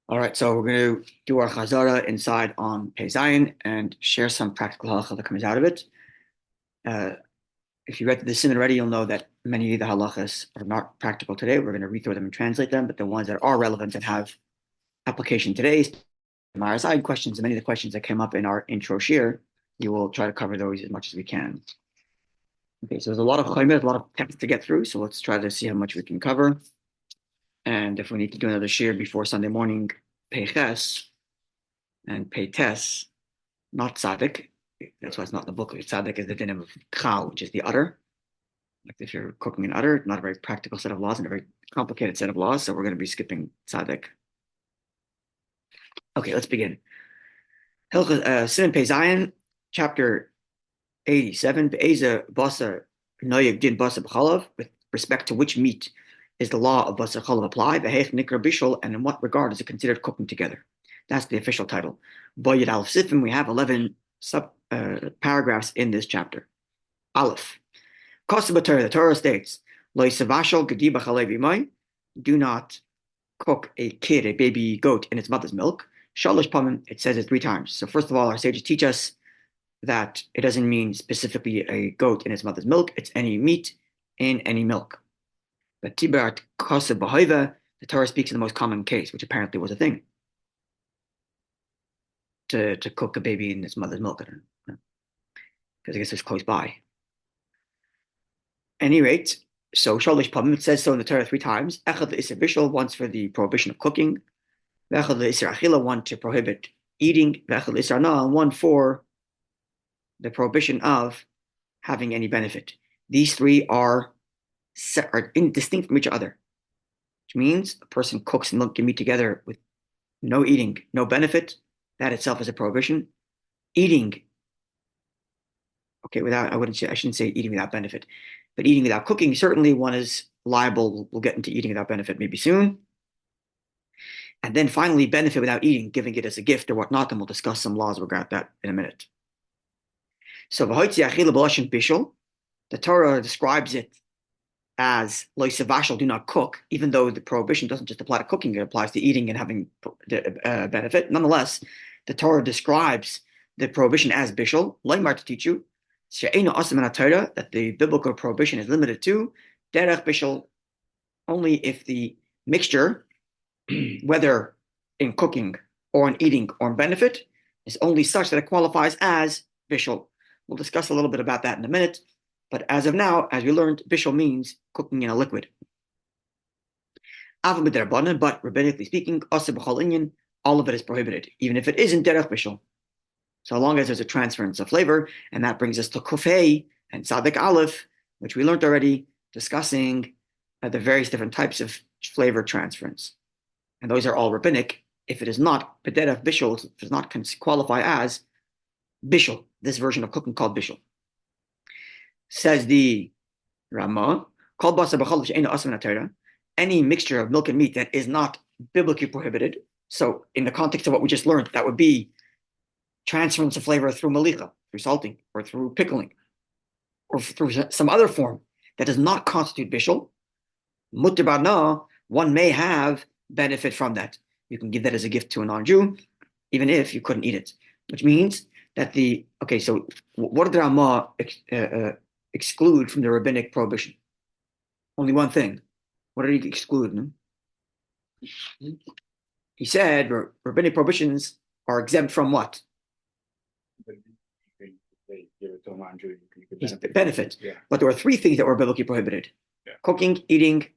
All right, so we're going to do our Chazzarah inside on Pei Zion and share some practical halacha that comes out of it. Uh, if you read the Siman already, you'll know that many of the halachas are not practical today. We're going to read through them and translate them, but the ones that are relevant and have application today, Maraside questions, and many of the questions that came up in our intro shir, we will try to cover those as much as we can. Okay, so there's a lot of chaymer, a lot of text to get through, so let's try to see how much we can cover. And if we need to do another shir before Sunday morning, Pei Ches and Pei Tes, not tzaddik. That's why it's not in the book. Tzaddik is the din of chal, which is the udder. Like if you're cooking an udder, not a very practical set of laws and a very complicated set of laws. So we're going to be skipping tzaddik. Okay, let's begin. Siman Pei Zion, chapter 87. Be'eza basa noyeg din basa b'chalav. With respect to which meat is the law of basa chalav applied? Be'heich nikra bishul, and in what regard is it considered cooking together? That's the official title. Boyed al sifim. We have 11 sub paragraphs in this chapter. Aleph. Kosabatur, the Torah states, Lo yisavashal gedi b'chalev imay. Do not cook a kid, a baby goat, in its mother's milk. Shalosh pamim, it says it 3 times. So first of all, our sages teach us that it doesn't mean specifically a goat in its mother's milk. It's any meat in any milk. But tiberat kosab b'hoiva, the Torah speaks in the most common case, which apparently was a thing. To cook a baby in its mother's milk. I don't know. Because I guess it's close by. At any rate, so Shalish Pamim, it says so in the Torah 3 times. Echad l'Isser Bishul, once for the prohibition of cooking. V'echad l'Isser Achila, one to prohibit eating. V'echad l'Isser Anah, one for the prohibition of having any benefit. These 3 are distinct from each other, which means a person cooks milk and meat together with no eating, no benefit. That itself is a prohibition. Eating, okay, I shouldn't say eating without benefit, but eating without cooking, certainly one is liable. We'll get into eating without benefit maybe soon. And then finally, benefit without eating, giving it as a gift or whatnot, and we'll discuss some laws regarding that in a minute. So, the Torah describes it as lo yisavashal, do not cook, even though the prohibition doesn't just apply to cooking, it applies to eating and having benefit. Nonetheless, the Torah describes the prohibition as bishul, loymar, to teach you, that the biblical prohibition is limited to derech bishul, only if the mixture, whether in cooking or in eating or in benefit, is only such that it qualifies as bishul. We'll discuss a little bit about that in a minute. But as of now, as we learned, bishul means cooking in a liquid. But rabbinically speaking, all of it is prohibited, even if it isn't derech bishul, so long as there's a transference of flavor. And that brings us to kufay and tzaddik aleph, which we learned already, discussing the various different types of flavor transference. And those are all rabbinic. If it is not derech bishul, it does not qualify as bishul, this version of cooking called bishul. Says the Rama, called basa b'chalav she'eino asur min haTorah, any mixture of milk and meat that is not biblically prohibited. So in the context of what we just learned, that would be transference of flavor through malicha, through salting, or through pickling, or through some other form that does not constitute bishul. Mutter b'ana, one may have benefit from that. You can give that as a gift to a non-Jew, even if you couldn't eat it. Which means that so what did the Rama exclude from the rabbinic prohibition? Only one thing. What did he exclude? He said rabbinic prohibitions are exempt from what? Benefit. Yeah. But there were 3 things that were biblically prohibited. Yeah. Cooking, eating,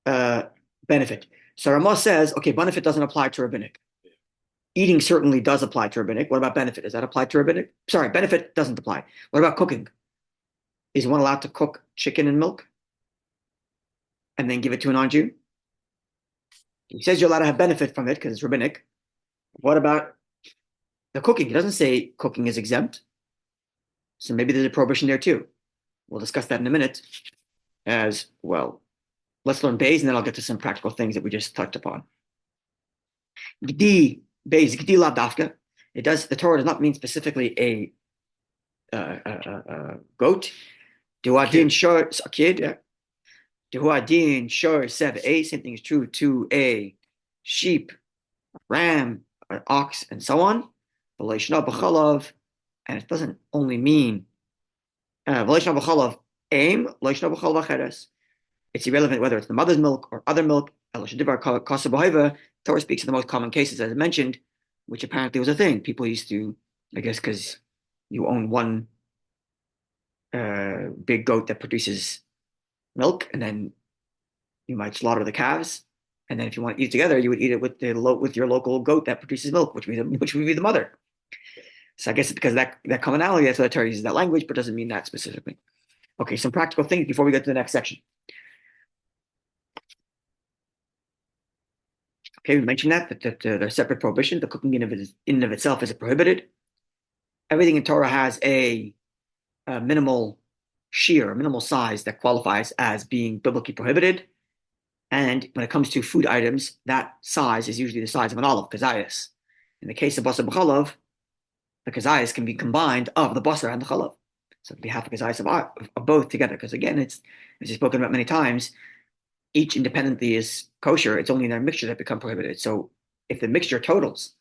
benefit. So Rama says, okay, benefit doesn't apply to rabbinic. Yeah. Eating certainly does apply to rabbinic. What about benefit? Does that apply to rabbinic? Sorry, benefit doesn't apply. What about cooking? Is one allowed to cook chicken and milk and then give it to a non-Jew? He says you're allowed to have benefit from it because it's rabbinic. What about the cooking? He doesn't say cooking is exempt. So maybe there's a prohibition there too. We'll discuss that in a minute as well. Let's learn Beis, and then I'll get to some practical things that we just touched upon. Gdi, Beis, Gdi la dafka. The Torah does not mean specifically a goat. Duadin shor, a kid. Yeah. Duadin shor sev a. Same thing is true to a sheep ram, an ox, and so on. And it doesn't only mean it's irrelevant whether it's the mother's milk or other milk. Torah speaks of the most common cases, as I mentioned, which apparently was a thing. People used to, I guess, because you own one big goat that produces milk, and then you might slaughter the calves, and then if you want to eat it together, you would eat it with with your local goat that produces milk, which would be the mother. So I guess it's because of that commonality, that's why the Torah uses that language, but doesn't mean that specifically. Okay, some practical things before we get to the next section. Okay, we mentioned that there's separate prohibition. The cooking in and of itself is prohibited. Everything in Torah has a minimal shear, a minimal size that qualifies as being biblically prohibited. And when it comes to food items, that size is usually the size of an olive, kazayas. In the case of basar b'chalav, the kazayas can be combined of the basar and the chalav. So it can be half a kazayas of both together. Because again, it's, as we've spoken about many times, each independently is kosher. It's only in their mixture that become prohibited. So if the mixture totals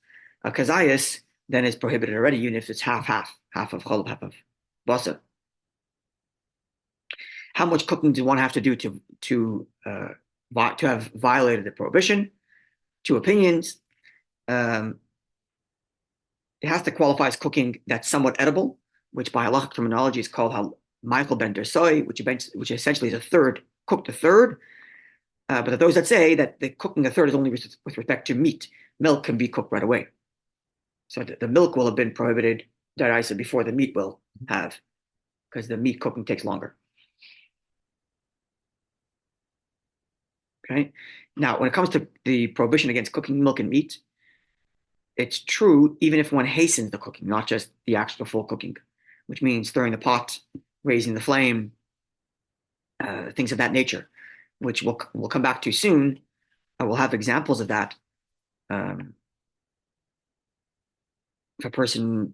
a kazayas, then it's prohibited already, even if it's half of chalav, half of basar. How much cooking do one have to do to have violated the prohibition? Two opinions. It has to qualify as cooking that's somewhat edible, which by halachic terminology is called Michael ben Dersoy, which essentially is cooked a third. But those that say that the cooking a third is only with respect to meat, milk can be cooked right away. So the milk will have been prohibited deraisa before the meat will have, because the meat cooking takes longer. Okay. Now, when it comes to the prohibition against cooking milk and meat, it's true even if one hastens the cooking, not just the actual full cooking, which means stirring the pot, raising the flame, things of that nature, which we'll come back to soon. We'll have examples of that. If a person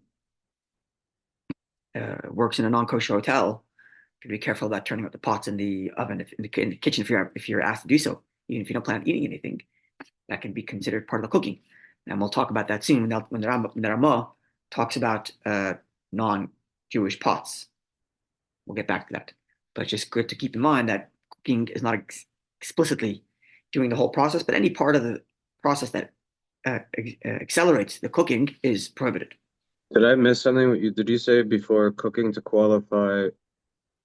works in a non-kosher hotel, you be careful about turning up the pots in the oven, in the kitchen, if you're asked to do so. Even if you don't plan on eating anything, that can be considered part of the cooking. And we'll talk about that soon when the Ramah talks about non-Jewish pots. We'll get back to that. But it's just good to keep in mind that cooking is not explicitly doing the whole process, but any part of the process that accelerates the cooking is prohibited. Did I miss something? Did you say before cooking to qualify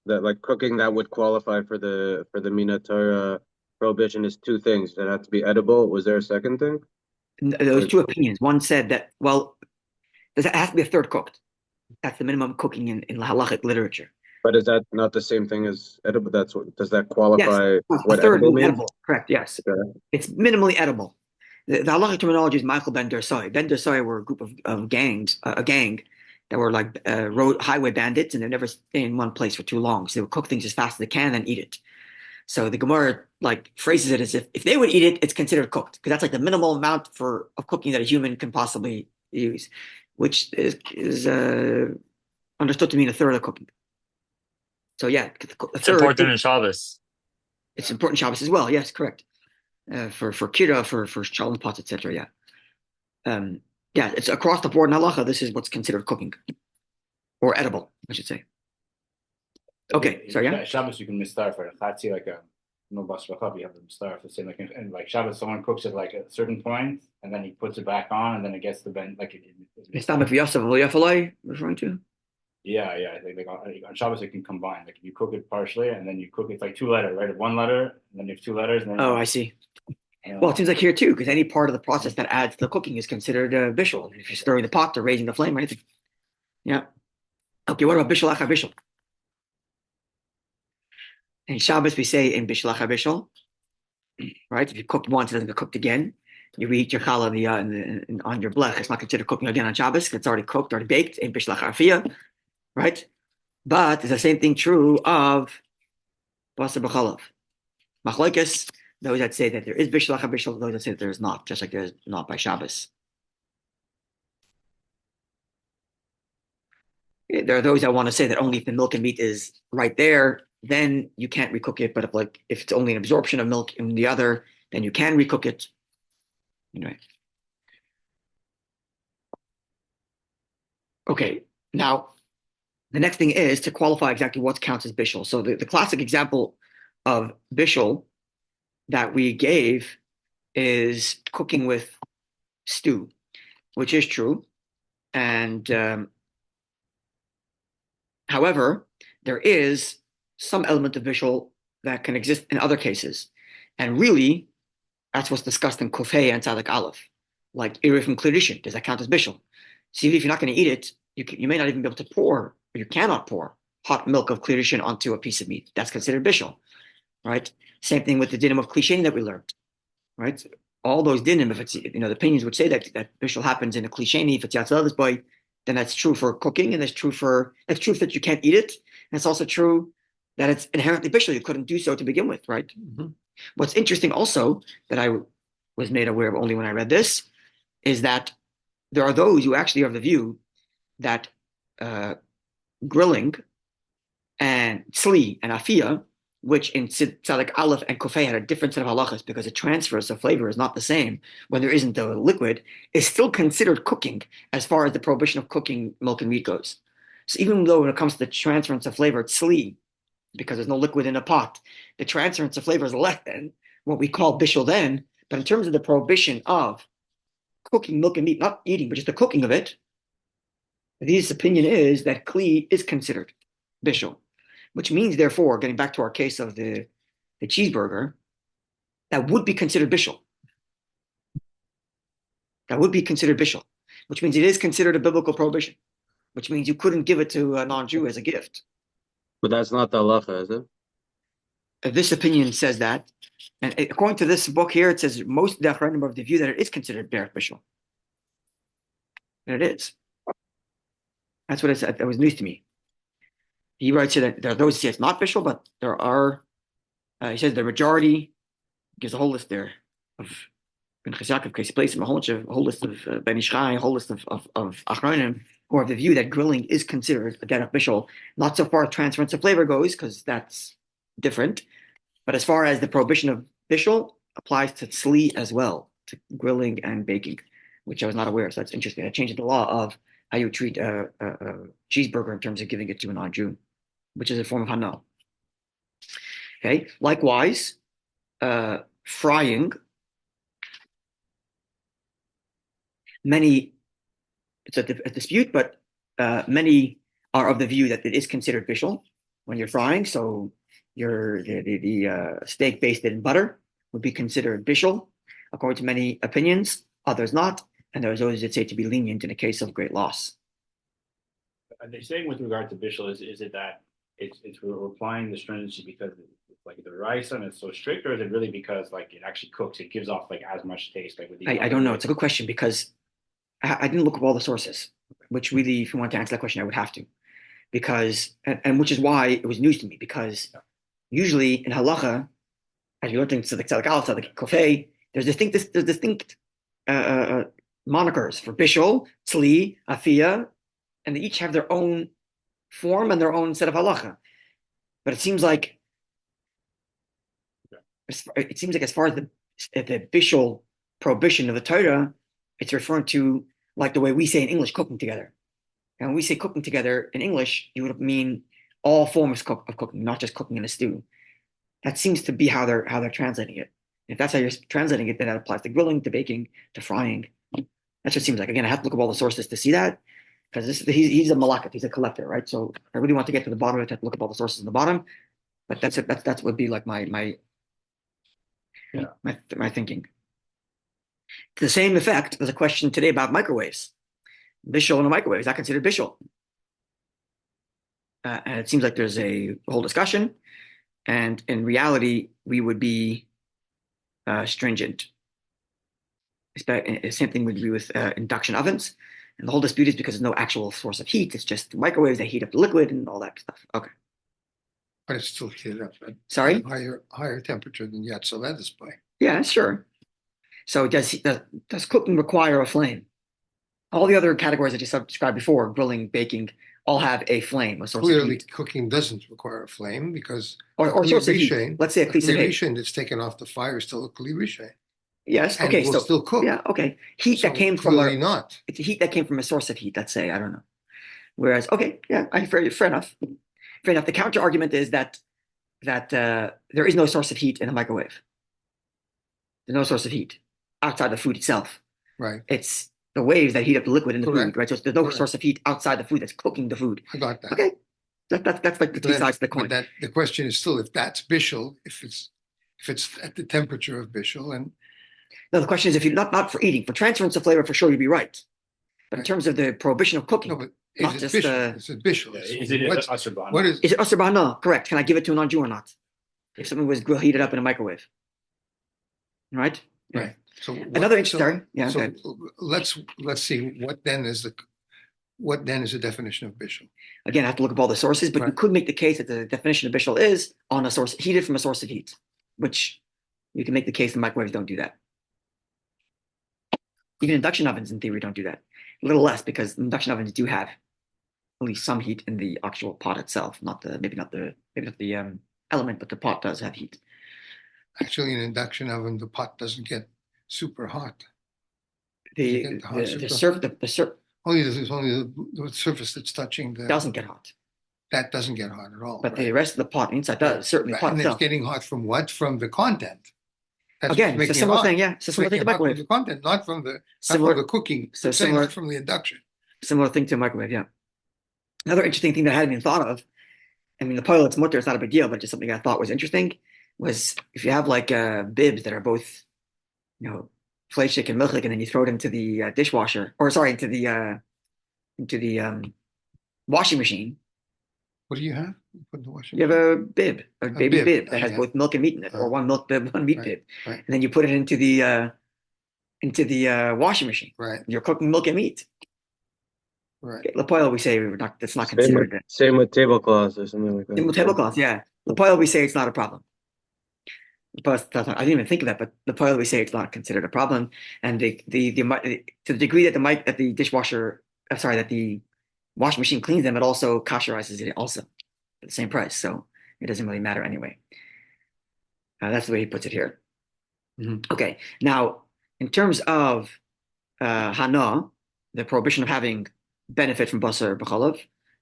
that like cooking that would qualify for the Minatora prohibition is two things that have to be edible? Was there a second thing? Those two opinions. One said that, well, there has to be a third cooked. That's the minimum cooking in halachic literature. But is that not the same thing as edible? Does that Yes, qualify what a third edible means means? edible. Correct. Yes, Okay. it's minimally edible. The halachic terminology is Michael ben Dersoy. Ben Dersoy were a group of gangs, a gang that were like road highway bandits, and they never stay in one place for too long. So they would cook things as fast as they can and eat it. So the Gemara like phrases it as if they would eat it, it's considered cooked because that's like the minimal amount of cooking that a human can possibly use, which is understood to mean a third of cooking. So yeah, It's important in Shabbos. It's important Shabbos as well. Yes, correct. For kira, for shalom pots, etc. Yeah, yeah. It's across the board in halacha. This is what's considered cooking or edible, I should say. Okay, so yeah. Shabbos you can mistar for chatzi like a no bas v'chav. You have to mistar for the same and like Shabbos someone cooks it like at a certain point and then he puts it back on and then it gets the ben like It's not referring to. Yeah. I think like on Shabbos it can combine. Like you cook it partially and then you cook it like two letters, right? One letter and then you have two letters. And then I see. Well, it seems like here too, because any part of the process that adds to the cooking is considered bishul. If you're stirring the pot or raising the flame or anything. Yeah. Okay, what about bishul acha bishul? In Shabbos we say in bishul acha bishul, right? If you cooked once, it doesn't get cooked again. You reheat your challah on your blech. It's not considered cooking again on Shabbos. It's already cooked, already baked in bishul acha afiyah, right? But is the same thing true of basar b'chalav? Machlokes, those that say that there is bishul acha bishul, those that say that there is not, just like there is not by Shabbos. There are those that want to say that only if the milk and meat is right there, then you can't recook it. But if it's only an absorption of milk in the other, then you can recook it. Anyway, Okay, now the next thing is to qualify exactly what counts as bishul. So the classic example of bishul that we gave is cooking with stew, which is true. And however, there is some element of bishul that can exist in other cases. And really, that's what's discussed in Kufay and Tzadik Aleph, like Irif and Klirishin. Does that count as bishul? See, if you're not going to eat it, you may not even be able to pour, or you cannot pour hot milk of Klirishin onto a piece of meat. That's considered bishul, right? Same thing with the dinim of Klishin that we learned, right? All those dinim, if it's, the opinions would say that bishul happens in a Klisheni, if it's Yatzal boy, then that's true for cooking, and it's true that you can't eat it, and it's also true that it's inherently bishul. You couldn't do so to begin with, right? Mm-hmm. What's interesting also that I was made aware of only when I read this is that there are those who actually are of the view that grilling and tzli and afia, which in Tzadik Aleph and Kufay had a different set of halachas because the transfers of flavor is not the same when there isn't the liquid, is still considered cooking as far as the prohibition of cooking milk and meat goes. So even though when it comes to the transference of flavor, tzli, because there's no liquid in a pot, the transference of flavor is less than what we call bishul then. But in terms of the prohibition of cooking milk and meat, not eating, but just the cooking of it, this opinion is that kli is considered bishul, which means, therefore, getting back to our case of the cheeseburger, that would be considered bishul. That would be considered bishul, which means it is considered a biblical prohibition, which means you couldn't give it to a non-Jew as a gift. But that's not the halacha, is it? This opinion says that, and according to this book here, it says most of the Achronim are of the view that it is considered berach bishul. And it is. That's what it said. That was news to me. He writes here that there are those who say it's not bishul, but there are. He says the majority gives a whole list there of Ben Chizak of Casey Place, a whole list of Ben Ishchai, a whole list of Achronim who are of the view that grilling is considered a derech bishul. Not so far as transference of flavor goes, because that's different. But as far as the prohibition of bishul applies to tzli as well, to grilling and baking, which I was not aware of. So that's interesting. That changes the law of how you treat a cheeseburger in terms of giving it to a non-Jew, which is a form of hanal. Okay. Likewise, frying. It's a dispute, but many are of the view that it is considered bishul when you're frying. So the steak basted in butter would be considered bishul, according to many opinions. Others not, and there's those that say to be lenient in a case of great loss. Are they saying with regard to bishul, is it that we're applying the stringency because it's like the rice and it's so strict, or is it really because like it actually cooks, it gives off like as much taste? Like with I don't know. It's a good question because I didn't look up all the sources, which really, if you want to answer that question, I would have to, because and which is why it was news to me, because usually in halacha, as you learned in Tzadik Aleph, Tzadik Kofei, there's distinct monikers for bishul, tzli, afia, and they each have their own form and their own set of halacha. But it seems like as far as the bishul prohibition of the Torah, it's referring to like the way we say in English, cooking together. And when we say cooking together in English, you would mean all forms of cooking, not just cooking in a stew. That seems to be how they're translating it. If that's how you're translating it, then that applies to grilling, to baking, to frying. That's what it seems like. Again, I have to look up all the sources to see that, because he's a malakat, he's a collector, right? So I really want to get to the bottom of it. I have to look up all the sources in the bottom. But that's it. That would be like my thinking. To the same effect, there's a question today about microwaves. Bishul in a microwave, is that considered bishul? And it seems like there's a whole discussion. And in reality, we would be stringent. Same thing would be with induction ovens. And the whole dispute is because there's no actual source of heat. It's just microwaves that heat up the liquid and all that stuff. Okay. But it's still heated up. Right? Sorry? Higher temperature than Yatzal display. Yeah, sure. So does cooking require a flame? All the other categories that you described before, grilling, baking, all have a flame, a source Clearly, of heat. cooking doesn't require a flame because Or source of heat. Let's say a kli rishon that's taken off the fire is still a kli rishon. Yes. And Okay. will so still cook. Yeah. Okay. Heat So that came from clearly not. It's a heat that came from a source of heat. Let's say, I don't know. Whereas, okay, yeah, fair enough. Fair enough. The counter argument is that there is no source of heat in a microwave. There's no source of heat outside the food itself. Right, It's the waves that heat up the liquid in the Correct. food, right? So there's no Correct. source of heat outside the food that's cooking the food. I got that. Okay, that's like the two sides of the coin. But that the question is still if that's bishul, if it's at the temperature of bishul, and No, the question is if you not for eating, for transference of flavor, for sure you'd be right. But in Right. terms of the prohibition of cooking, no, but Not is it just, bishul? It's a bishul. Is it What's- usher b'hana? what is is it usher b'hana? Correct. Can I give it to a non-Jew or not? If something was heated up in a microwave, right? right? So Another interesting. Sorry, yeah. So Okay. let's see what then is the definition of bishul. Again, I have to look up all the sources, but you Right. could make the case that the definition of bishul is on a source heated from a source of heat, which you can make the case the microwaves don't do that. Even induction ovens, in theory, don't do that. A little less because induction ovens do have at least some heat in the actual pot itself, maybe not the element, but the pot does have heat. Actually, in an induction oven, the pot doesn't get super hot. The get the hot the super- the surf Only the surface that's touching doesn't get hot, that doesn't get hot at all. but right? the rest of the pot inside does. Certainly, the pot And it's itself. getting hot from what? From the content. That's Again, what's it's a making it similar hot. thing. Yeah, it's a It's similar thing to making it hot from microwave. the content, not from the Similar, cooking. so I'm saying similar- not from the induction. similar thing to a microwave. Yeah. Another interesting thing that I hadn't even thought of. I mean, the pilot's mutter is not a big deal, but just something I thought was interesting was if you have like bibs that are both, fleishik and milchik, and then you throw it into the dishwasher, or sorry, into the washing machine. What do you have? Put in the washing You have a bib, a baby bib. bib that has Yeah. both milk and meat in it, or one milk bib, one meat Right, bib, right. and then you put it into the washing machine. Right, You're cooking milk and meat. right. Lapoil, we say that's not considered. Same with tablecloths or something like that. Same with tablecloths, yeah. Lapoil, we say it's not a problem. But I didn't even think of that. But Lapoil, we say it's not considered a problem, and to the degree that the dishwasher, that the washing machine cleans them, it also kasherizes it also at the same price. So it doesn't really matter anyway. That's the way he puts it here. Mhm. Okay, now in terms of hana, the prohibition of having benefit from basar b'chalav,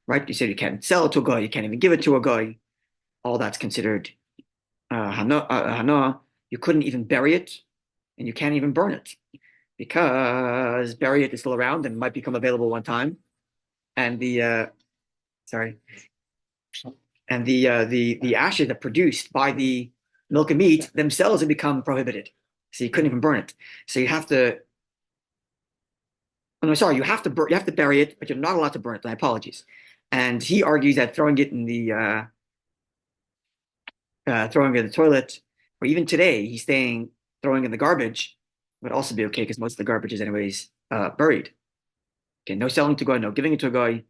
right? You said you can't sell it to a guy, you can't even give it to a guy. All that's considered hana. You couldn't even bury it, and you can't even burn it because bury it is still around and might become available one time. And the ashes that produced by the milk and meat themselves have become prohibited. So you couldn't even burn it. So you have to. Oh, no, sorry, you have to bury it, but you're not allowed to burn it. My apologies. And he argues that throwing it in the toilet, or even today, he's saying throwing in the garbage would also be okay because most of the garbage is anyways buried. Okay, no selling to a guy, no giving it to a guy.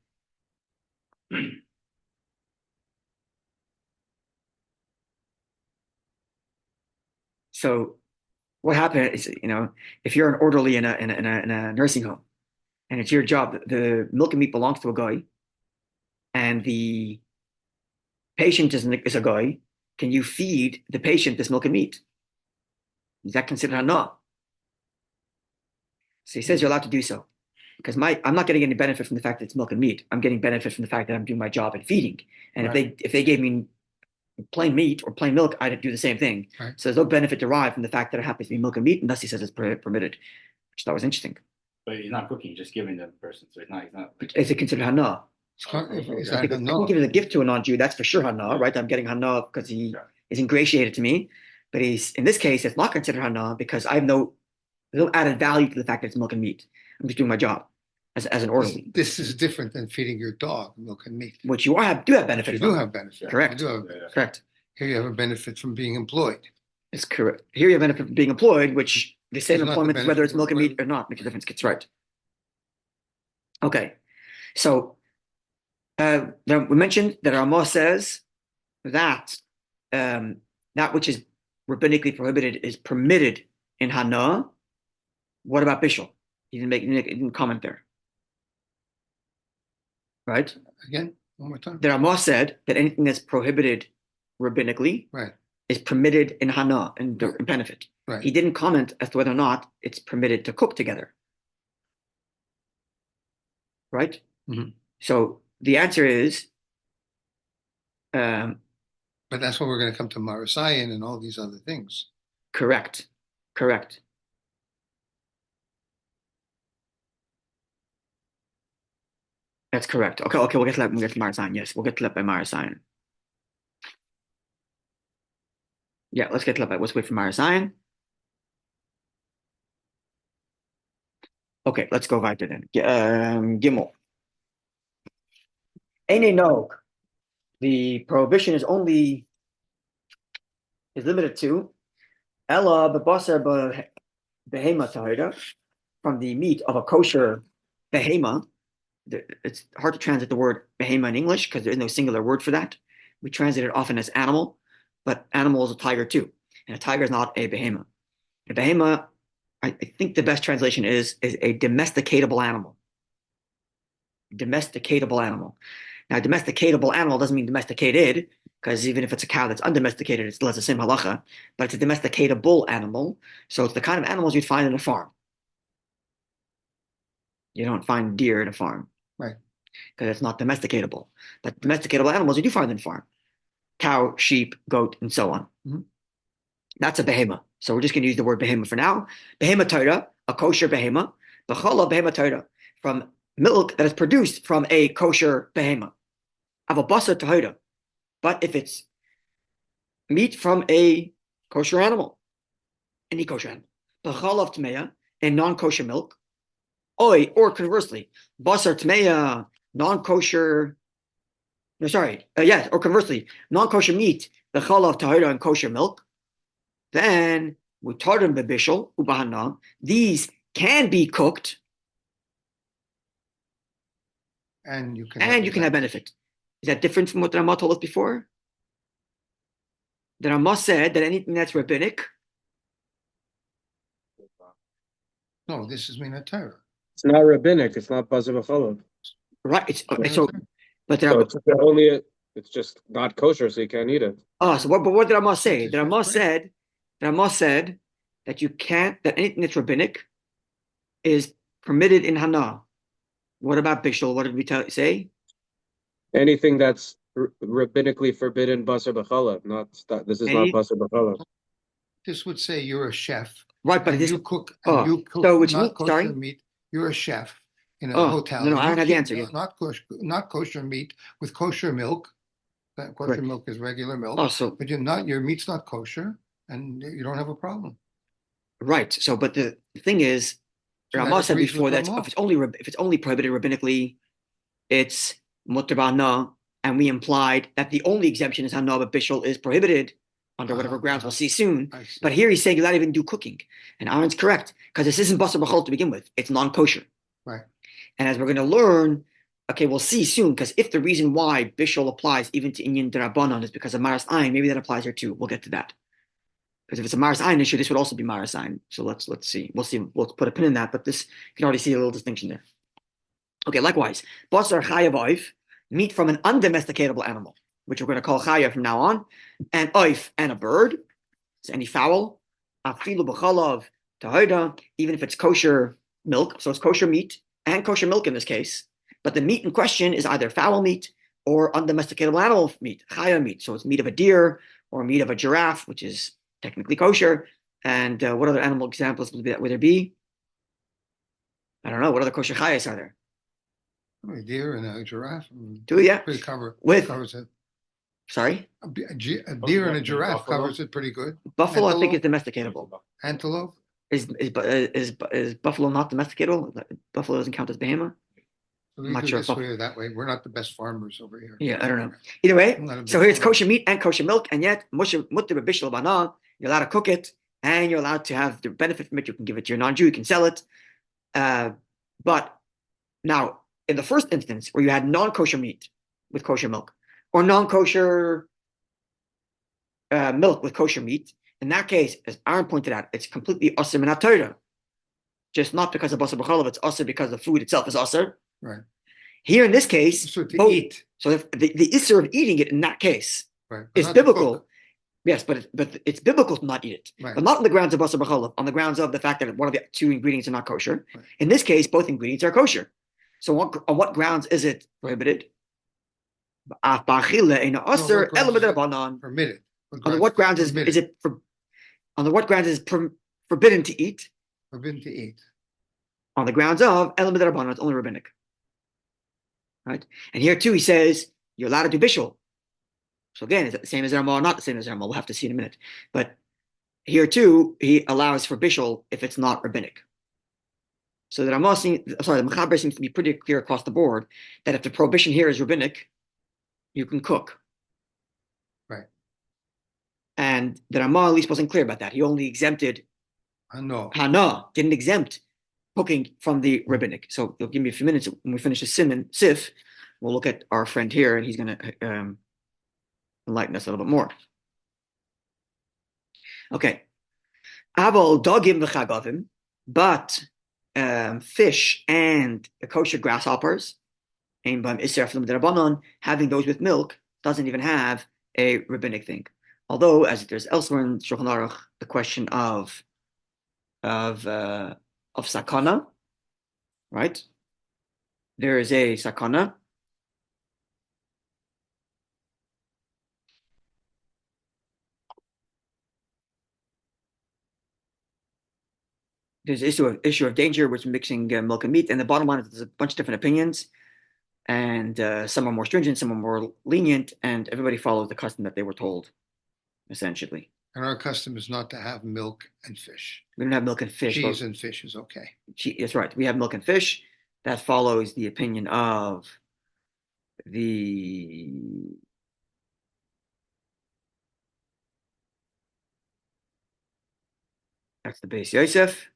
So what happened is, if you're an orderly in a nursing home, and it's your job, the milk and meat belongs to a guy, and the patient is a guy. Can you feed the patient this milk and meat? Is that considered hana? So he says you're allowed to do so. Because I'm not getting any benefit from the fact that it's milk and meat. I'm getting benefit from the fact that I'm doing my job in feeding. And Right. if they gave me plain meat or plain milk, I'd do the same thing. Right. So there's no benefit derived from the fact that it happens to be milk and meat, and thus he says it's permitted, which I thought was interesting. But he's not cooking, just giving the person. So he's not. Is it considered hana? Is Okay. that If no? I'm giving a gift to a non-Jew, that's for sure hana, right? I'm getting hana because he Yeah. is ingratiated to me. But in this case, it's not considered hana because I have there's no added value to the fact that it's milk and meat. I'm just doing my job as an orderly, This is different than feeding your dog milk and meat. which do have benefit You from. do have benefit. Correct. You do have, Yeah. Correct. here you have a benefit from being employed. It's correct. Here you have benefit from being employed, which the same It's not the employment, whether benefit it's milk and of- meat or not, makes a difference. It's right. Okay. So then we mentioned that Ramah says that that which is rabbinically prohibited is permitted in Hana. What about Bishul? He didn't comment there. Right? Again, one more time. The Ramah said that anything that's prohibited rabbinically Right, is permitted in Hana, in benefit. right. He didn't comment as to whether or not it's permitted to cook together. Right? Mhm. So the answer is, But that's when we're going to come to Marasayan and all these other things. correct. Correct. That's correct. Okay, we'll get to that when we get to Marasayan. Yes, we'll get to that by Marasayan. Yeah, let's get to that by, let's wait for Marasayan. Okay, let's go weiter then. Gimel. Eine nog. The prohibition is limited to Ella b'basar behema tahira, from the meat of a kosher behema. It's hard to translate the word behema in English because there is no singular word for that. We translate it often as animal, but animal is a tiger too, and a tiger is not a behema. A behema, I think the best translation is a domesticatable animal. Domesticatable animal. Now, domesticatable animal doesn't mean domesticated, because even if it's a cow that's undomesticated, it's still has the same halacha, but it's a domesticatable animal. So it's the kind of animals you'd find in a farm. You don't find deer in a farm. Right. Because it's not domesticatable. But domesticatable animals you do find in a farm. Cow, sheep, goat, and so on. Mhm. That's a behema. So we're just going to use the word behema for now. Behema Torah, a kosher behema. B'chola behema Torah, from milk that is produced from a kosher behema. Avabasa Torah. But if it's meat from a kosher animal, any kosher animal, b'chalav tmeya, and non-kosher milk, or conversely, basar tmeya, non-kosher, or conversely, non-kosher meat, b'chalav tahira, and kosher milk, then mutarim bebishol ubahana, these can be cooked, And you can have benefit. Is that different from what the Ramah told us before? The Ramah said that anything that's rabbinic. No, this is Minatara. It's not rabbinic. It's not basar b'chalav. Right. So, but the So Ramah, it's just not kosher, so you can't eat it. so what did Ramah say? The Ramah said that you can't, that anything that's rabbinic is permitted in Hana. What about Bishul? What did we say? Anything that's rabbinically forbidden basar b'chalav. This is not basar b'chalav. This would say you're a chef. Right, but you cook so it's not kosher meat. You're a chef in a hotel. No, I don't have the answer yet. Not kosher meat with kosher milk. That kosher milk is regular milk. But your meat's not kosher, and you don't have a problem. Right. So, but the thing is, Ramah said before that if it's only prohibited rabbinically, it's mutar b'hana, and we implied that the only exemption is hana, but bishul is prohibited under whatever grounds we'll see soon. But here he's saying you not even do cooking, and Aaron's correct because this isn't basar b'chol to begin with; it's non-kosher. Right. And as we're going to learn, okay, we'll see soon because if the reason why bishul applies even to inyan derabanan is because of maras ayin, maybe that applies here too. We'll get to that. Because if it's a maras ayin issue, this would also be maras ayin. So let's see. We'll see. We'll put a pin in that, but this you can already see a little distinction there. Okay, likewise, basar chayav oif, meat from an undomesticatable animal, which we're going to call chayav from now on, and oif, and a bird, so any fowl, afilu b'chalav tahida, even if it's kosher milk, so it's kosher meat and kosher milk in this case, but the meat in question is either fowl meat or undomesticatable animal meat, chayav meat, so it's meat of a deer or meat of a giraffe, which is technically kosher. And what other animal examples would there be? I don't know. What other kosher chayas are there? A deer and a giraffe. Covers it. Sorry? A deer and a giraffe covers it pretty good. Buffalo, I think, is domesticatable. Antelope? Is buffalo not domesticatable? Buffalo doesn't count as behema? So I'm not sure. This way or that way. We're not the best farmers over here. Yeah, I don't know. Either way, so here's kosher meat and kosher milk, and yet mutar b'bishul b'hana, you're allowed to cook it, and you're allowed to have the benefit from it. You can give it to your non-Jew, you can sell it. But now, in the first instance, where you had non-kosher meat with kosher milk, or non-kosher milk with kosher meat, in that case, as Aaron pointed out, it's completely asur min haTorah. Just not because of basar b'chalav, it's asur because the food itself is asur. Right. Here in this case, so to eat. So the issur of eating it in that case is biblical. Yes, but it's biblical to not eat it, but not on the grounds of basar b'chalav, on the grounds of the fact that one of the two ingredients are not kosher. Right. In this case, both ingredients are kosher. So on what grounds is it prohibited? Permitted. On what grounds is it forbidden to eat? Forbidden to eat. On the grounds of Elam B'Darbanan, it's only rabbinic. Right? And here too, he says you're allowed to do bishul. So again, is it the same as Ramah or not the same as Ramah? We'll have to see in a minute. But here too, he allows for bishul if it's not rabbinic. So the Mechaber seems to be pretty clear across the board that if the prohibition here is rabbinic, you can cook. Right. And the Ramah at least wasn't clear about that. He only exempted Hana, didn't exempt cooking from the rabbinic. So you'll give me a few minutes when we finish the Siman, Sif, we'll look at our friend here and he's going to enlighten us a little bit more. Okay. Aval dogim v'chagavim, but fish and the kosher grasshoppers, having those with milk doesn't even have a rabbinic thing. Although, as there's elsewhere in Shulchan Aruch, the question of sakana, right? There is a sakana. There's an issue of danger with mixing milk and meat, and the bottom line is there's a bunch of different opinions, and some are more stringent, some are more lenient, and everybody follows the custom that they were told, essentially. And our custom is not to have milk and fish. We don't have milk and fish. Cheese and fish is okay. That's right. We have milk and fish. That follows the opinion of that's the Beis Yosef.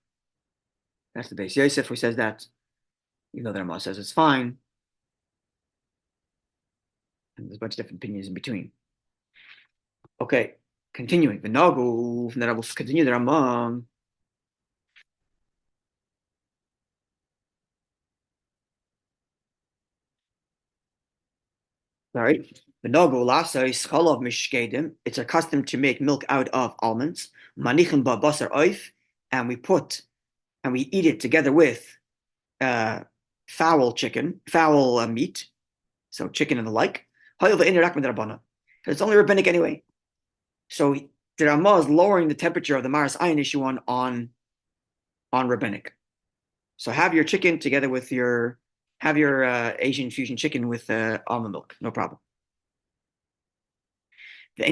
That's the Beis Yosef who says that, even though the Ramah says it's fine. And there's a bunch of different opinions in between. Okay, continuing. The Nagu, from the Rabbi, continue the Ramah. Sorry. The Nagu lasa is cholov mishkedim. It's a custom to make milk out of almonds. Manichem ba basar oif, and we eat it together with fowl meat, so chicken and the like. It's only rabbinic anyway. So the Ramah is lowering the temperature of the Maras Ayin issue on rabbinic. So have your chicken together with have your Asian fusion chicken with almond milk, no problem. But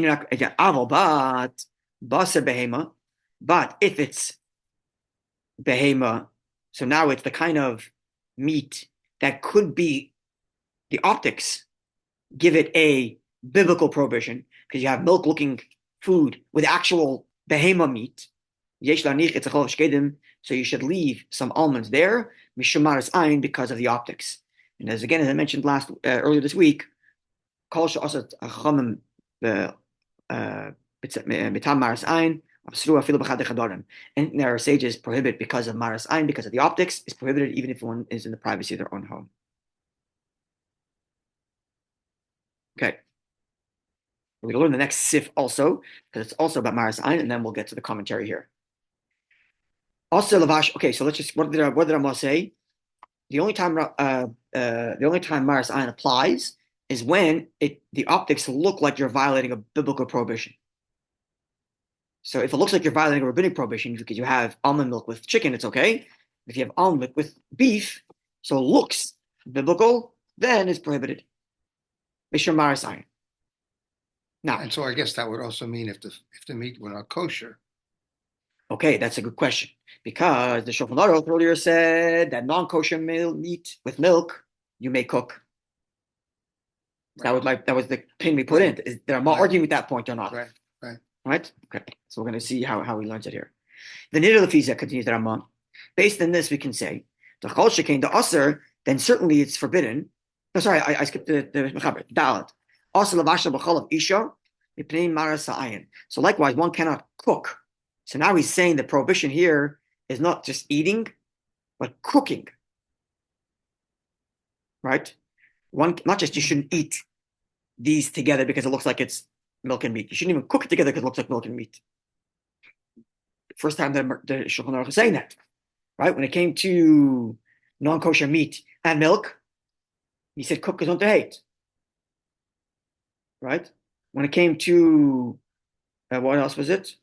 if it's behema, so now it's the kind of meat that could be the optics give it a biblical prohibition because you have milk-looking food with actual behema meat. So you should leave some almonds there, mishumaris ayin, because of the optics. And as I mentioned earlier this week, and there are sages prohibit because of maras ayin, because of the optics, is prohibited even if one is in the privacy of their own home. Okay. We're going to learn the next sif also, because it's also about maras ayin, and then we'll get to the commentary here. Also, lavash. Okay, so let's just what did Ramah say? The only time maras ayin applies is when the optics look like you're violating a biblical prohibition. So if it looks like you're violating a rabbinic prohibition because you have almond milk with chicken, it's okay. If you have almond milk with beef, so it looks biblical, then it's prohibited. Mishra maras ayin. Now, and so I guess that would also mean if the meat were not kosher. Okay, that's a good question, because the Shulchan Aruch earlier said that non-kosher meat with milk you may cook. Right. That was the pin we put in. They're not arguing with that point or not. Right. Okay. So we're going to see how he learns it here. The Nidal Fiza continues the Ramah. Based on this, we can say the Chol Shekain, the Aser, then certainly it's forbidden. No, sorry, I skipped the Mechaber. Dalet. Aser lavasha b'chol of isha mipnei maras ha'ayin. So likewise, one cannot cook. So now he's saying the prohibition here is not just eating, but cooking. Right? Not just you shouldn't eat these together because it looks like it's milk and meat. You shouldn't even cook it together because it looks like milk and meat. First time that the Shulchan Aruch is saying that, right? When it came to non-kosher meat and milk. He said cook is unto hate. Right? When it came to what else was it?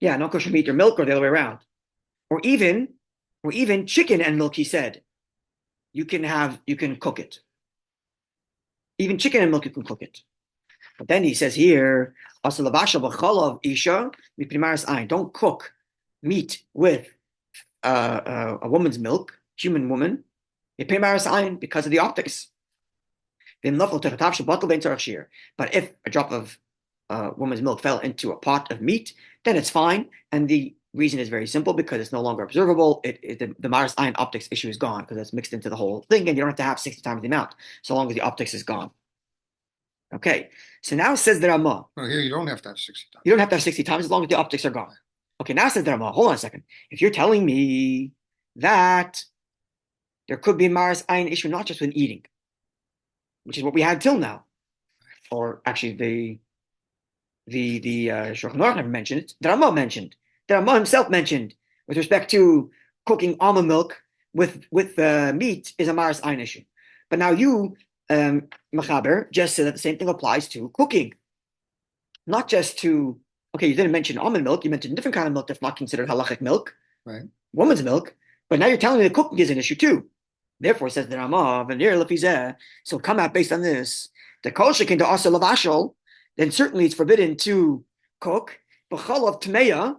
Yeah, non kosher meat or milk or the other way around. Or even chicken and milk, he said, you can cook it. Even chicken and milk, you can cook it. But then he says here, don't cook meat with a woman's milk, human woman, because of the optics. But if a drop of woman's milk fell into a pot of meat, then it's fine. And the reason is very simple, because it's no longer observable. The Maris Ayin optics issue is gone because it's mixed into the whole thing, and you don't have to have 60 times the amount, so long as the optics is gone. Okay, so now it says the Ramah. Well, here you don't have to have 60 times. You don't have to have 60 times as long as the optics are gone. Okay, now it says the Ramah. Hold on a second. If you're telling me that there could be a Maris Ayin issue not just with eating, which is what we had till now, or actually the Shulchan Aruch never mentioned it. The Ramah mentioned. The Ramah himself mentioned with respect to cooking almond milk with meat is a Maris Ayin issue. But now you, Mechaber, just said that the same thing applies to cooking, not just to. Okay, you didn't mention almond milk. You mentioned a different kind of milk that's not considered halachic milk, right? Woman's milk. But now you're telling me that cooking is an issue too. Therefore, says the Ramah, so come out based on this. The kol shekin to asa lavashal, then certainly it's forbidden to cook. B'chalav tmeya,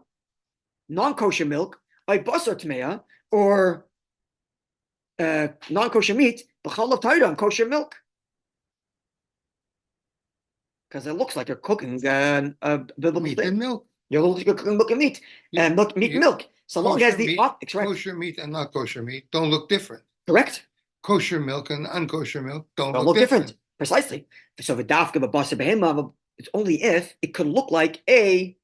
non-kosher milk, basar tmeya, or non-kosher meat, b'chalav taira, kosher milk. Because it looks like you're cooking a biblical meat thing. And milk. You're cooking milk and meat, and milk. So long as the optics, right? Kosher meat and not kosher meat don't look different. Correct. Kosher milk and unkosher milk don't look different. different. Precisely. So the dafka of a basar behema, it's only if it could look like a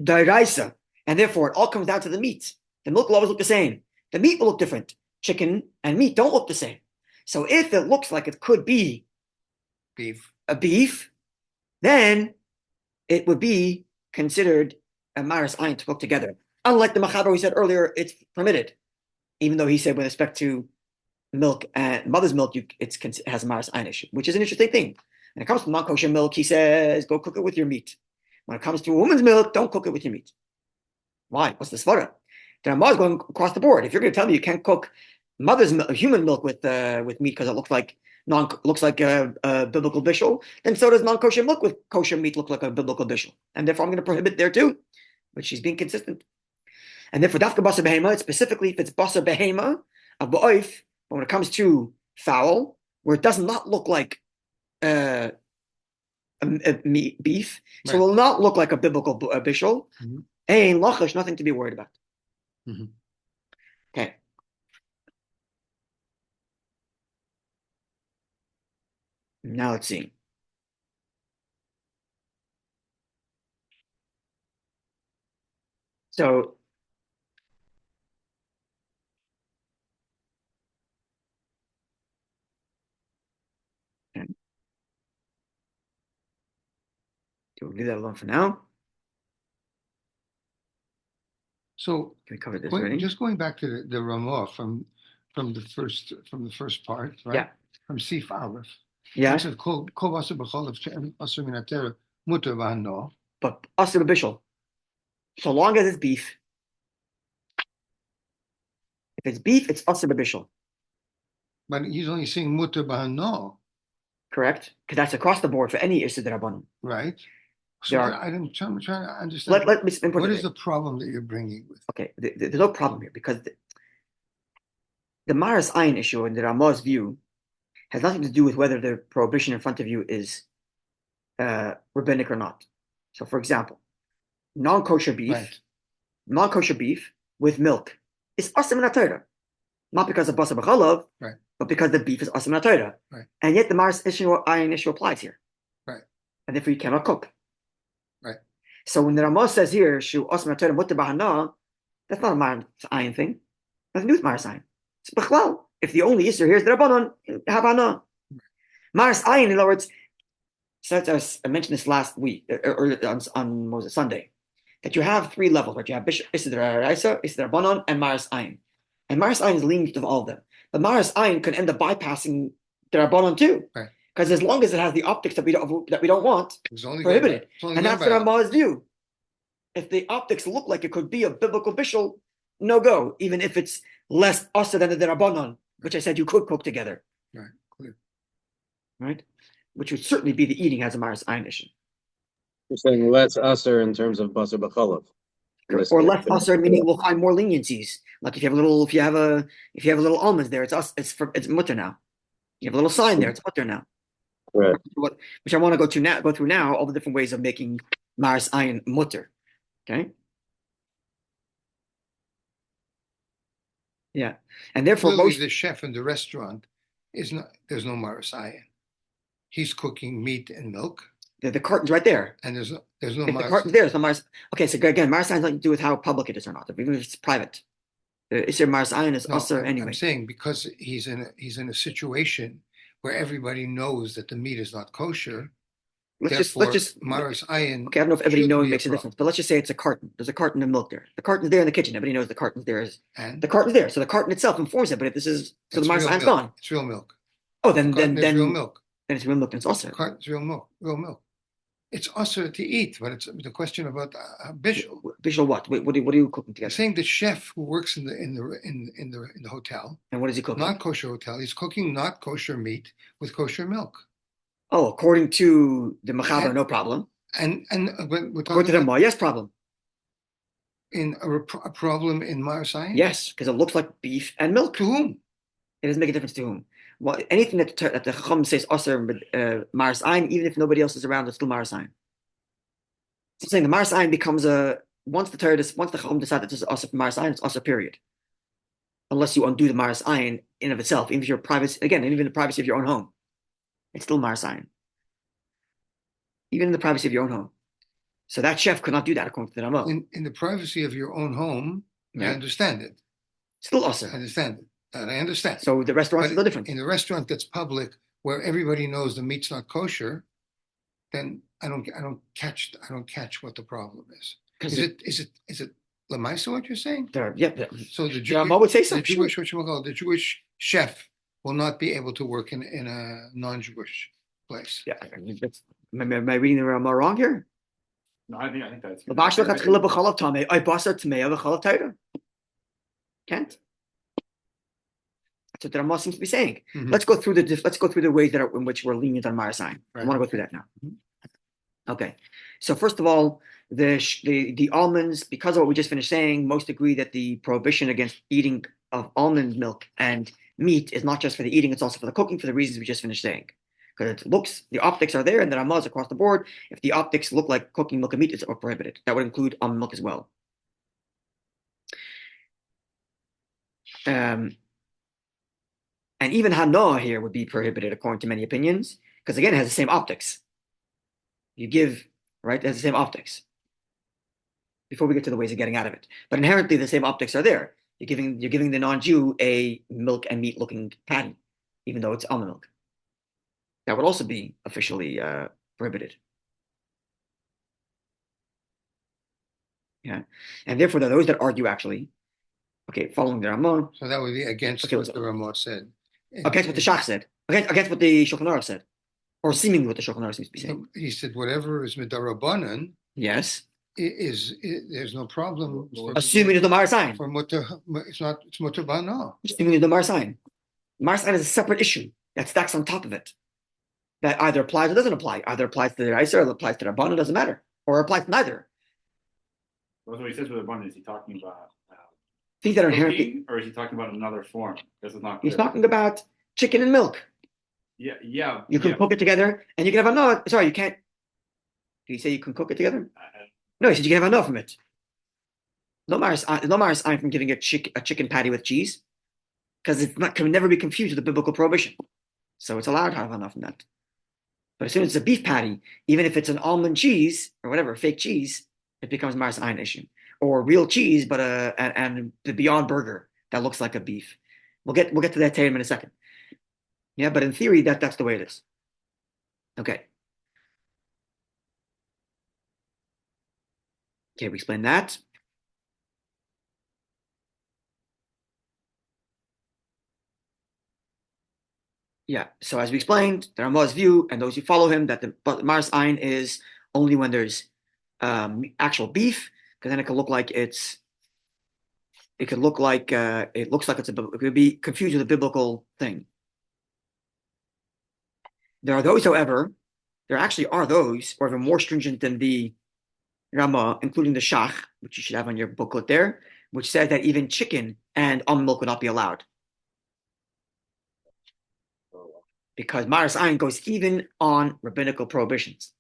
dairaisa, and therefore it all comes down to the meat. The milk will always look the same. The meat will look different. Chicken and meat don't look the same. So if it looks like it could be beef, then it would be considered a maris ayin to cook together. Unlike the machaber we said earlier, it's permitted, even though he said with respect to milk and mother's milk, it has a maris ayin issue, which is an interesting thing. When it comes to non-kosher milk, he says go cook it with your meat. When it comes to a woman's milk, don't cook it with your meat. Why? What's the svara? The Ramah is going across the board. If you're going to tell me you can't cook mother's milk, human milk with meat because it looks like a biblical bishul, then so does non-kosher milk with kosher meat look like a biblical bishul, and therefore I'm going to prohibit there too. But she's being consistent. And therefore dafka basar behema, it's specifically if it's basar behema of ba'oif, but when it comes to fowl, where it does not look like meat, beef, right. So it will not look like a biblical bishul. Ein lachash, nothing to be worried about. Mm-hmm. Okay. Now let's see. So okay. We'll leave that alone for now. So can we cover this just going back to the Ramah from the first part, right? Yeah. From Sif Aleph. Yeah. It says kol basar b'chalav asur min hatera mutar v'hano. But asur b'bishul. So long as it's beef. If it's beef, it's asur b'bishul. But he's only saying mutar v'hano. Correct, because that's across the board for any issur d'rabbanan. Right. So I'm trying to understand. Let me what is the problem that you're bringing with? Okay, there's no problem here because the maris ayin issue in the Ramah's view has nothing to do with whether the prohibition in front of you is rabbinic or not. So, for example, non-kosher beef with milk is asur min haTorah, not because of basar b'chalav, right, but because the beef is asur min haTorah, right, and yet the maris ayin issue applies here, right, and therefore you cannot cook. Right. So when the Ramah says here, "Shu asur min haTorah mutar b'hana," that's not a maris ayin thing. Nothing to do with maris ayin. It's b'chlal. If the only issur here is the rabbanon, have hana. Maris ayin, in other words, so I mentioned this last week or on Sunday, that you have three levels, right? You have issur d'oraisa, issur d'rabbanon, and maris ayin. And Maris Ayin is lenient of all of them. But Maris Ayin can end up bypassing the Rabbanon too. Right. Because as long as it has the optics that we don't want, It's only prohibited. it's only And that's the Ramah's view. If the optics look like it could be a biblical bishul, no go, even if it's less asa than the Rabbanon, which I said you could cook together. Right, clear. Right? Which would certainly be the eating as a Maris Ayin issue. You're saying less usher in terms of basar b'chalav. Or less usher, meaning we'll find more leniencies. Like if you have a little almonds there, it's mutter now. You have a little sign there, it's mutter now. Right. Which I want to go through now, all the different ways of making Maris Ayin mutter. Okay. Yeah. And therefore Clearly the chef in the restaurant there's no Maris Ayin. He's cooking meat and milk. The carton's right there. And there's no if Maris. The carton's there, no Maris. Okay, so again, Maris Ayin has nothing to do with how public it is or not, even if it's private. Is there Maris Ayin is also anyway? I'm saying because he's in a situation where everybody knows that the meat is not kosher. Let's just Maris Ayin. Okay, I don't know if everybody knowing makes a difference, but let's just say it's a carton. There's a carton of milk there. The carton's there in the kitchen. Everybody knows the carton's there. The carton's there, so the carton itself informs it. But if this is so, the Maris Ayin's gone. It's real milk. Oh, then real milk. Then it's real milk and it's also. Carton's real milk. Real milk. It's also to eat, but it's the question about bishul. Bishul what? What are you cooking together? I'm saying the chef who works in the hotel. And what is he cooking? Not kosher hotel. He's cooking not kosher meat with kosher milk. Oh, according to the Mechaber, no problem. And we're according to the Ma, yes, problem. In a problem in Maris Ayin? Yes, because it looks like beef and milk. To whom? It doesn't make a difference to whom. Well, anything that the Chum says Aser Maris Ayin, even if nobody else is around, it's still Maris Ayin. So saying the Maris Ayin becomes once the Chum decide that this is Aser for Maris Ayin, it's Aser period. Unless you undo the Maris Ayin in of itself, even if you're private, again, even in the privacy of your own home, it's still Maris Ayin. Even in the privacy of your own home. So that chef could not do that according to the Ramah. In the privacy of your own home, yeah. I understand it. Still Aser. I understand it. And I understand. So the restaurant is no different. In a restaurant that's public, where everybody knows the meat's not kosher, then I don't catch what the problem is. Is it U'LeMaaseh what you're saying? Yeah. So the Jewish chef will not be able to work in a non-Jewish place. Yeah. Am I reading the Ramah wrong here? No, I think that's. Can't. That's what the Ramah seems to be saying. Mm-hmm. Let's go through the ways in which we're lenient on Maris Ayin. Right. I want to go through that now. Mm-hmm. Okay. So first of all, the almonds, because of what we just finished saying, most agree that the prohibition against eating of almond milk and meat is not just for the eating, it's also for the cooking, for the reasons we just finished saying. Because the optics are there, and the Ramah is across the board. If the optics look like cooking milk and meat, it's prohibited. That would include almond milk as well. And even Hanoah here would be prohibited according to many opinions, because again, it has the same optics. It has the same optics. Before we get to the ways of getting out of it. But inherently, the same optics are there. You're giving the non-Jew a milk and meat looking patty, even though it's almond milk. That would also be officially prohibited. Yeah. And therefore, there are those that argue actually, following the Ramah. So that would be against what the Ramah said. Against what the Shach said. Against what the Shulchan Aruch said. Or seemingly what the Shulchan Aruch seems to be saying. He said whatever is midarabanan. Yes. There's no problem. Assuming there's no Maris Ayin. It's mutter bana. Assuming there's no Maris Ayin. Maris Ayin is a separate issue that stacks on top of it. That either applies or doesn't apply. Either applies to the Raisa or applies to the Rabbanan, doesn't matter. Or applies to neither. Well, so he says with Rabbanan, is he talking about things that are inherently, or is he talking about another form? This is not clear. He's talking about chicken and milk. Yeah. You can cook it together, and you can have you can't. Did he say you can cook it together? No, he said you can have enough from it. No Maris Ayin from giving a chicken patty with cheese, because can never be confused with the biblical prohibition. So it's allowed to have enough from that. But as soon as it's a beef patty, even if it's an almond cheese or whatever, fake cheese, it becomes Maris Ayin issue. Or real cheese, but and the Beyond Burger that looks like a beef. We'll get to that in a second. Yeah, but in theory, that's the way it is. Okay, we explain that. Yeah. So as we explained, the Ramah's view and those who follow him that the Maris Ayin is only when there's actual beef, because then it could look like it looks like it could be confused with a biblical thing. There are those, however, there actually are those who are even more stringent than the Rama, including the Shach, which you should have on your booklet there, which says that even chicken and almond milk would not be allowed. Because Maris Ayin goes even on rabbinical prohibitions.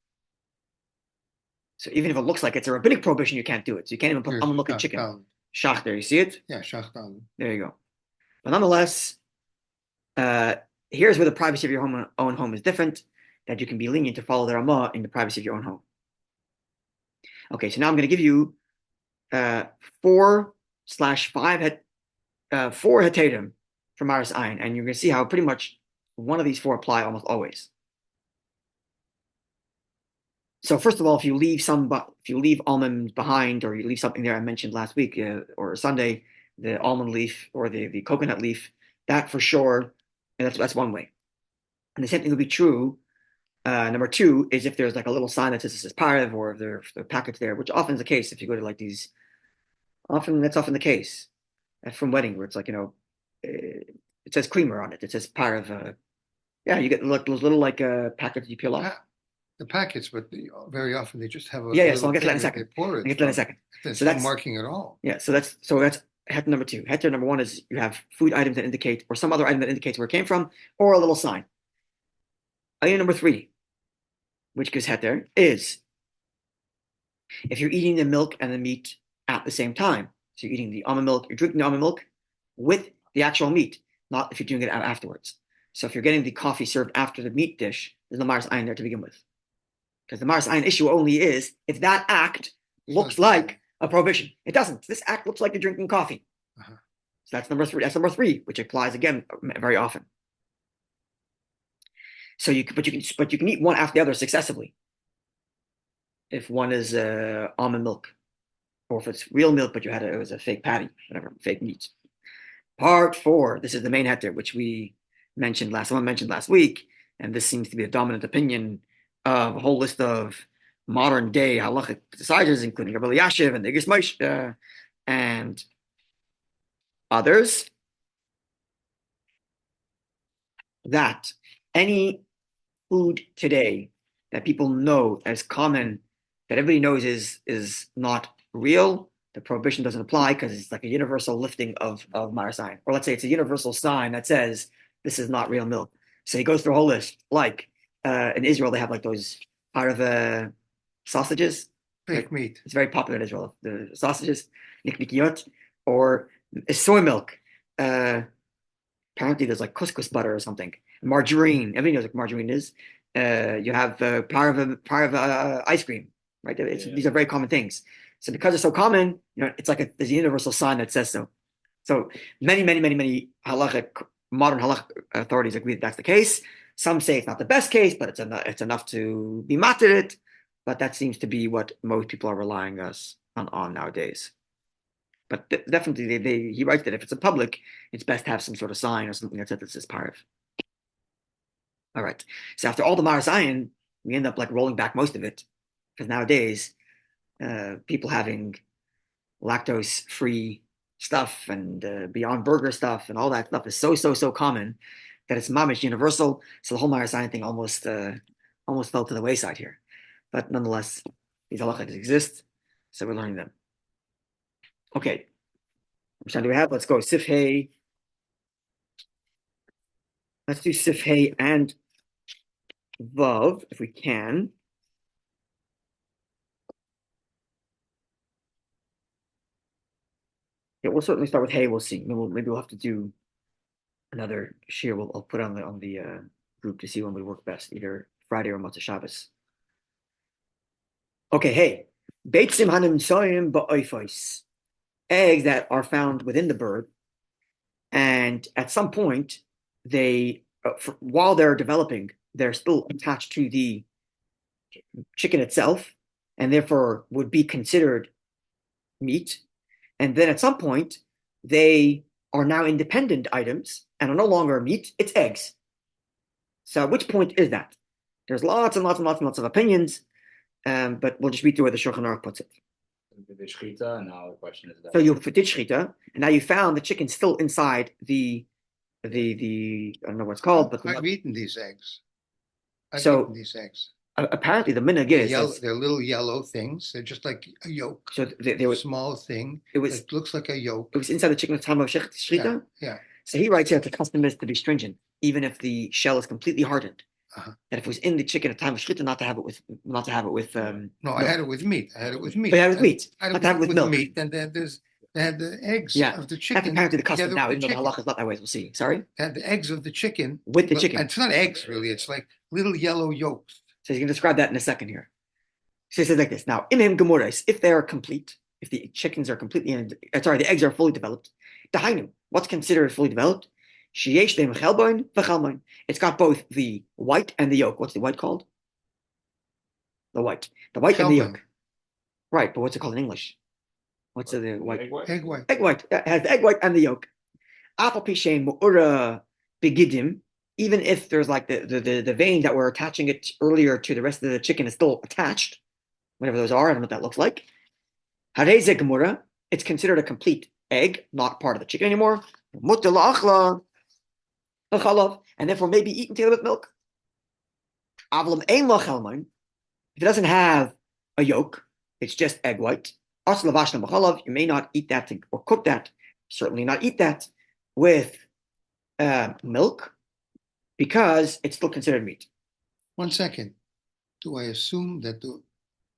So even if it looks like it's a rabbinic prohibition, you can't do it. So you can't even put almond milk in chicken. Shach there, you see it? Yeah, shachtan. There you go. But nonetheless, here's where the privacy of your own home is different, that you can be lenient to follow the Ramah in the privacy of your own home. Okay, so now I'm going to give you 4/5 4 hetadim from Maris Ayin, and you're going to see how pretty much one of these 4 apply almost always. So first of all, if you leave almonds behind, or you leave something there I mentioned last week or Sunday, the almond leaf or the coconut leaf, that for sure, and that's one way. And the same thing will be true. Number 2 is if there's like a little sign that says this is parav, or if there are packets there, which often is the case if you go to like these. That's often the case from wedding where it's like it says creamer on it. It says parav. Yeah, you get those little like packets you peel off. The packets, but very often they just have a Yeah. So I'll get to that in a second. They pour it. I'll get to that in a second. There's So no that's marking at all. Yeah, so that's heter number 2. Heter number 1 is you have food items that indicate, or some other item that indicates where it came from, or a little sign. Item number 3, which gives heter, is if you're eating the milk and the meat at the same time. So you're eating the almond milk, you're drinking the almond milk with the actual meat, not if you're doing it afterwards. So if you're getting the coffee served after the meat dish, there's no Maris Ayin there to begin with. Because the Maris Ayin issue only is if that act looks like a prohibition. It doesn't. This act looks like you're drinking coffee. So that's number 3. That's number 3, which applies again very often. So you can eat one after the other successively. If one is almond milk, or if it's real milk, but it was a fake patty, whatever, fake meat. Part 4. This is the main heter, which someone mentioned last week, and this seems to be a dominant opinion of a whole list of modern day halachic deciders, including Rabbi Yashiv and the Igris Moshe and others, that any food today that people know as common, that everybody knows is not real, the prohibition doesn't apply because it's like a universal lifting of Maris Ayin. Or let's say it's a universal sign that says this is not real milk. So he goes through a whole list. Like in Israel, they have like those parve sausages. Fake meat. It's very popular in Israel. The sausages, niknikiyot, or soy milk. Apparently, there's like couscous butter or something. Margarine. Everybody knows what margarine is. You have parve ice cream, right? These are very common things. So because it's so common, it's like there's a universal sign that says so. So many modern halachic authorities agree that that's the case. Some say it's not the best case, but it's enough to be mated it. But that seems to be what most people are relying us on nowadays. But definitely, he writes that if it's a public, it's best to have some sort of sign or something that says this is parav. All right. So after all the Maris Ayin, we end up like rolling back most of it, because nowadays, people having lactose-free stuff and Beyond Burger stuff and all that stuff is so common that it's mamish universal. So the whole Maris Ayin thing almost fell to the wayside here. But nonetheless, these halachas exist, so we're learning them. Okay, which time do we have? Let's go Sif Hey. Let's do Sif Hey and Vav if we can. Yeah, we'll certainly start with Hey. We'll see. Maybe we'll have to do another shir. I'll put on the group to see when would work best, either Friday or Motzei Shabbos. Okay, Hey. Beitzim hanimtsoim ba'oifos. Eggs that are found within the bird, and at some point, while they're developing, they're still attached to the chicken itself, and therefore would be considered meat. And then at some point, they are now independent items and are no longer meat, it's eggs. So at which point is that? There's lots and lots and lots and lots of opinions, but we'll just read through where the Shulchan Aruch puts it. The shchita, and now the question is that. So you did shchita, and now you found the chicken still inside the I don't know what it's called, but I've eaten these eggs. I've So- eaten these eggs. apparently the minhag They're is yellow, they're little yellow things. They're just like a yolk. so there A was small thing. it was It looks like a yolk. it was inside the chicken at the time of shchita. Yeah. So he writes here that the custom is to be stringent, even if the shell is completely hardened. Uh-huh. That if it was in the chicken at the time of shchita, not to have it with No, I had it with meat. I had it with meat. But you had it with meat, I had not to have it with milk. meat, and then they had the eggs Yeah, of the That's chicken. apparently the custom together now, with even though the chicken. halacha is not that way. We'll see. Sorry, They had the eggs of the chicken. with the But chicken. it's not eggs really. It's like little yellow yolks. So you can describe that in a second here. So he says like this. Now, imhim gemurais, if they are complete, if the chickens are completely, the eggs are fully developed. Dahainu, what's considered fully developed? Sheyesh leim chelboin v'chalmoin. It's got both the white and the yolk. What's the white called? The white and the Chelboin. yolk. Right, but what's it called in English? What's the white? Egg white? Egg white. Egg white. It has the egg white and the yolk. Apple pishem mu'ura begidim. Even if there's like the vein that we're attaching it earlier to the rest of the chicken is still attached, whatever those are, I don't know what that looks like. Hareze gemura, it's considered a complete egg, not part of the chicken anymore. Mutter la'achla l'chalav, and therefore maybe eaten together with milk. Avlam ein la'chelmain, if it doesn't have a yolk, it's just egg white. As lavash l'chalav, you may not eat that or cook that. Certainly not eat that with milk, because it's still considered meat. 1 second. Do I assume that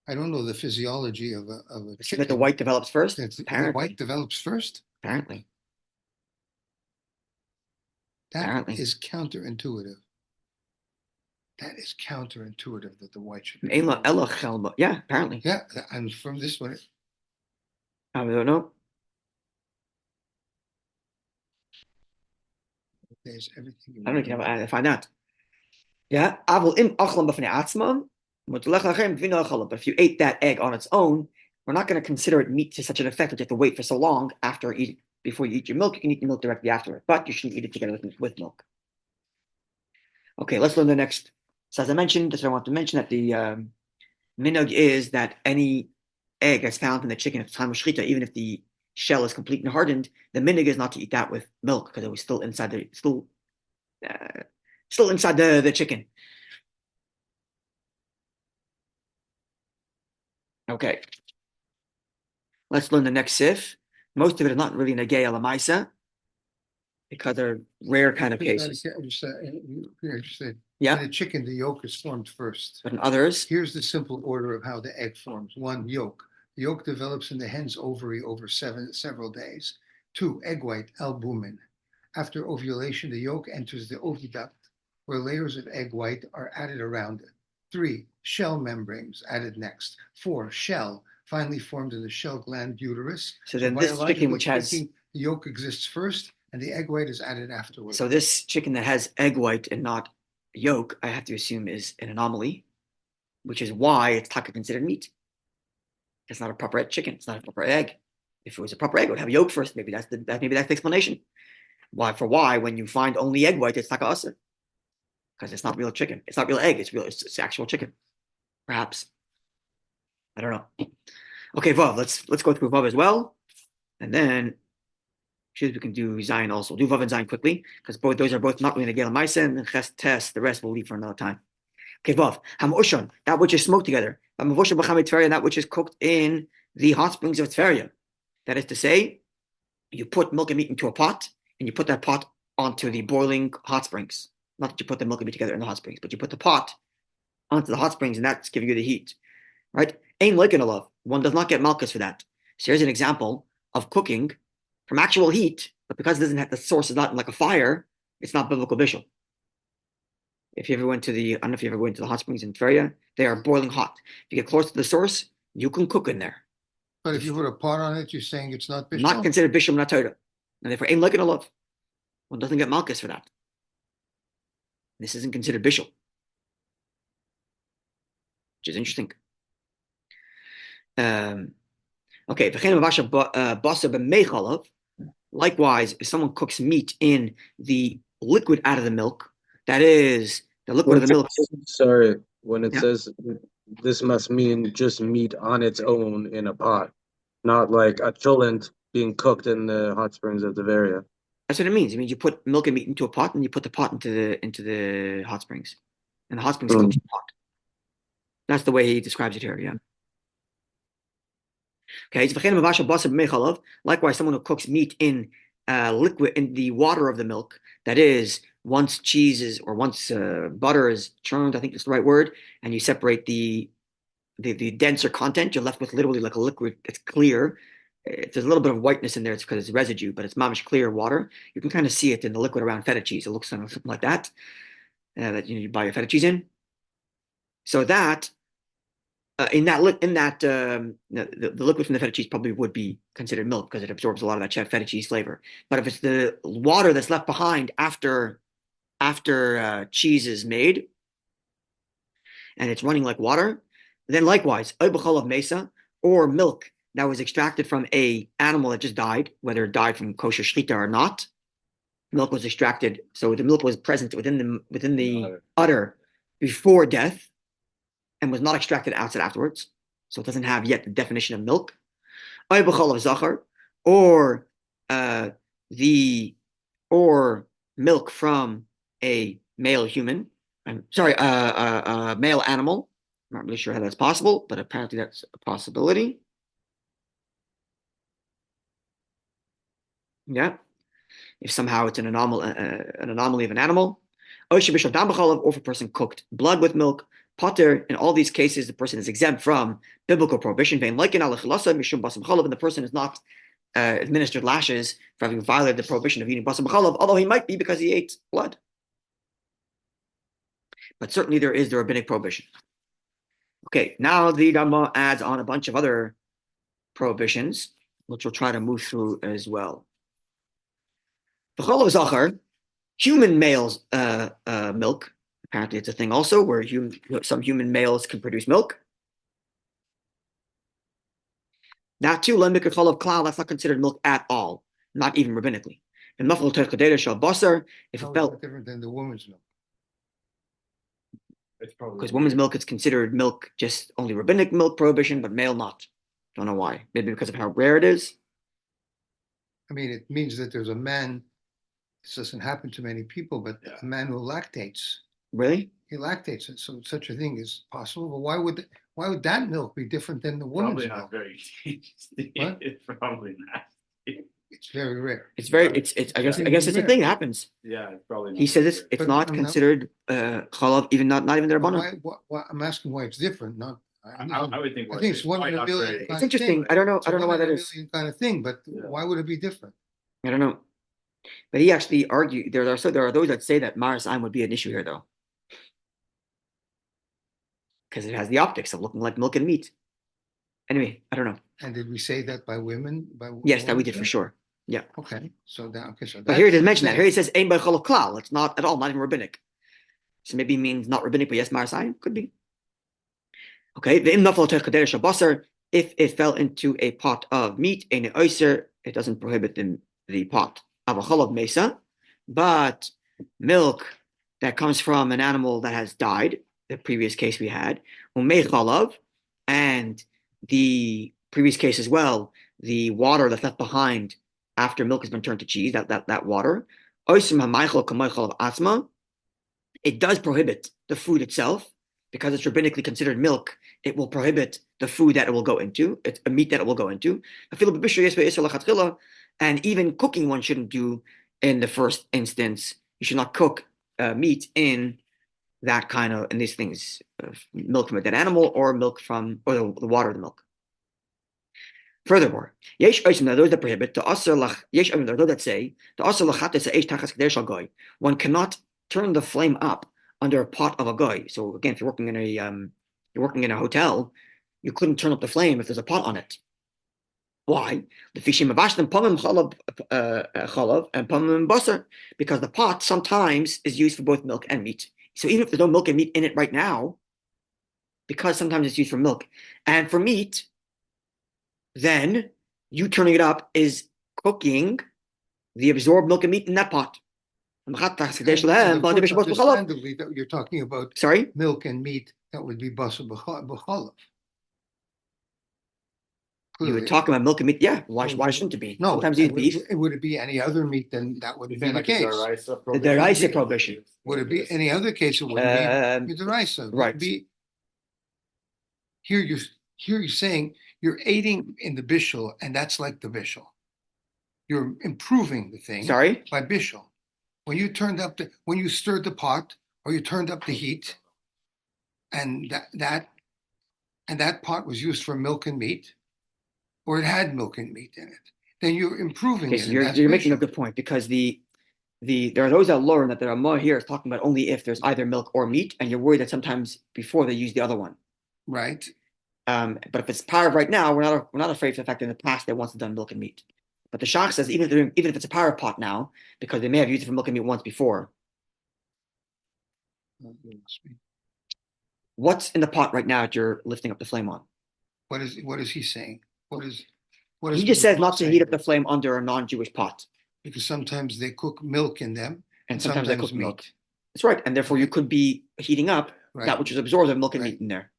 I don't know the physiology of a chicken. That the white develops first? That the Apparently. white develops first? Apparently. That Apparently. is counterintuitive. That is counterintuitive that the white should be. Ein la ela chelma. Yeah, apparently. Yeah, and from this one, I don't know. there's everything. I don't know if I find that. Yeah. Avol im achlam b'fnei atzmam, mutalech lachem v'ino chalab. But if you ate that egg on its own, we're not going to consider it meat to such an effect that you have to wait for so long after eating. Before you eat your milk, you can eat the milk directly afterward, but you shouldn't eat it together with milk. Okay, let's learn the next. So as I mentioned, I want to mention that the minhag is that any egg that's found in the chicken at the time of shechita, even if the shell is complete and hardened, the minhag is not to eat that with milk because it was still inside the chicken. Okay, let's learn the next sif. Most of it is not really negay U'LeMaaseh because they're rare kind of cases. Just said, Yeah, in the chicken, the yolk is formed first. but in others, Here's the simple order of how the egg forms. 1, yolk. The yolk develops in the hen's ovary over several days. 2, egg white, albumin. After ovulation, the yolk enters the oviduct, where layers of egg white are added around it. 3, shell membranes added next. 4, shell, finally formed in the shell gland uterus. so then this chicken which has The yolk exists first, and the egg white is added afterwards. so this chicken that has egg white and not yolk, I have to assume is an anomaly, which is why it's taka considered meat. It's not a proper chicken. It's not a proper egg. If it was a proper egg, it would have yolk first. Maybe that's the explanation. Why when you find only egg white, it's taka asa. Because it's not real chicken. It's not real egg. It's actual chicken. Perhaps. I don't know. Okay, Vav. Let's go through Vav as well, and then we can do Zion also. Do Vav and Zion quickly because those are both not really negay U'LeMaaseh, and then Ches test. The rest we'll leave for another time. Okay, Vav. Hamushon, that which is smoked together. Hamavosha b'chamei Tveria, that which is cooked in the hot springs of Tveria. That is to say, you put milk and meat into a pot, and you put that pot onto the boiling hot springs. Not that you put the milk and meat together in the hot springs, but you put the pot onto the hot springs, and that's giving you the heat. Right? Ain like in a love. One does not get malchus for that. So here's an example of cooking from actual heat, but because it doesn't have the source is not like a fire, it's not biblical bishul. If you ever went to I don't know if you ever went to the hot springs in Tveria, they are boiling hot. If you get close to the source, you can cook in there. But if you put a pot on it, you're saying it's not bishul? Not considered bishul, not Torah. And therefore, ain like in a love. One doesn't get malchus for that. This isn't considered bishul, which is interesting. Okay, likewise, if someone cooks meat in the liquid out of the milk, that is The liquid of the milk. Sorry, when it Yeah. says this must mean just meat on its own in a pot, not like a cholent being cooked in the hot springs of Bavaria. That's what it means. It means you put milk and meat into a pot, and you put the pot into the hot springs, and the hot springs cooks the pot. That's the way he describes it here. Yeah. Okay. Likewise, someone who cooks meat in liquid in the water of the milk. That is, once butter is churned, I think that's the right word, and you separate the denser content, you're left with literally like a liquid. It's clear. If there's a little bit of whiteness in there, it's because it's residue, but it's mamish clear water. You can kind of see it in the liquid around feta cheese. It looks something like that you buy your feta cheese in. So that the liquid from the feta cheese probably would be considered milk because it absorbs a lot of that feta cheese flavor. But if it's the water that's left behind after cheese is made and it's running like water, then likewise, U'LeMaaseh, or milk that was extracted from a animal that just died, whether it died from kosher shechita or not. Milk was extracted, so the milk was present within the udder before death, and was not extracted outside afterwards. So it doesn't have yet the definition of milk. Or milk from a male human. Male animal. I'm not really sure how that's possible, but apparently that's a possibility. Yeah. If somehow it's an anomaly of an animal. Or if a person cooked blood with milk, potter, in all these cases, the person is exempt from biblical prohibition. And the person is not administered lashes for having violated the prohibition of eating basar b'chalav, although he might be because he ate blood. But certainly there is the rabbinic prohibition. Okay, now the Rama adds on a bunch of other prohibitions, which we'll try to move through as well. B'chalav zachar, human males' milk. Apparently, it's a thing also where some human males can produce milk. That too, lemik chalav klal, that's not considered milk at all, not even rabbinically. And mafal terchadera shal basar, if it felt different than the woman's milk. It's probably because women's milk is considered milk, just only rabbinic milk prohibition, but male not. Don't know why. Maybe because of how rare it is. I mean, it means that there's a man. This doesn't happen to many people, but a man who lactates. Really? He lactates, and so such a thing is possible. But why would that milk be different than the woman's probably milk? not very tasty. What? It's probably not. It's very rare. It's very. It's. I guess it's a thing that happens. Yeah, it's probably not. He says it's But not I'm considered chalav, even not even their Why, rabbanon. why, I'm asking why it's different. Not. I would think. I think it's one in a not million. very- It's interesting. I don't know. I don't know why that is. Kind of thing, but Yeah. why would it be different? I don't know. But he actually argued. There are those that say that Maris Aim would be an issue here, though, because it has the optics of looking like milk and meat. Anyway, I don't know. And did we say that by women? Yes, that we did for sure. Yeah. Okay, so But here it doesn't mention that. Here he says Ein by chalav klal. It's not at all, not even rabbinic. So maybe it means not rabbinic, but yes, Maris Aim could be. Okay. The im nafal terchadera shal basar. If it fell into a pot of meat, ein oiser, it doesn't prohibit the pot. U'LeMaaseh, but milk that comes from an animal that has died, the previous case we had, chalav, and the previous case as well, the water that's left behind after milk has been turned to cheese, that water, it does prohibit the food itself, because it's rabbinically considered milk. It will prohibit the food that it will go into. It's a meat that it will go into. And even cooking one shouldn't do in the first instance. You should not cook meat in that kind of, in these things, milk from a dead animal or milk from, or the water of the milk. Furthermore, yesh there are those that prohibit, there are those that say, one cannot turn the flame up under a pot of a goy. So again, if you're working in a hotel, you couldn't turn up the flame if there's a pot on it. Why? Because the pot sometimes is used for both milk and meat. So even if there's no milk and meat in it right now, because sometimes it's used for milk and for meat, then you turning it up is cooking the absorbed milk and meat in that pot. Understandably, that you're talking about Sorry? milk and meat, that would be basar b'chalav. You were Clearly. talking about milk and meat. Yeah, why shouldn't it be? No, Sometimes you eat beef. would it be any other meat, then that wouldn't be the case. The deraisa prohibition. Would it be any other case? It wouldn't be the deraisa. Right. Here you're saying you're aiding in the bishul, and that's like the bishul. You're improving the thing. Sorry? By bishul. When you stirred the pot, or you turned up the heat, and that pot was used for milk and meat, or it had milk and meat in it, then you're improving Okay, it. so you're making a good point, because there are those that learn that the Ramah here is talking about only if there's either milk or meat, and you're worried that sometimes before they use the other one. Right. But if it's parav right now, we're not afraid for the fact that in the past they once done milk and meat. But the Shach says even if it's a parav pot now, because they may have used it for milk and meat once before. What's in the pot right now that you're lifting up the flame on? What is he saying? He just says not to heat up the flame under a non-Jewish pot. Because sometimes they cook milk in them, and sometimes they cook meat. milk. That's right, and therefore you could be heating up that which is absorbed of milk and meat in there.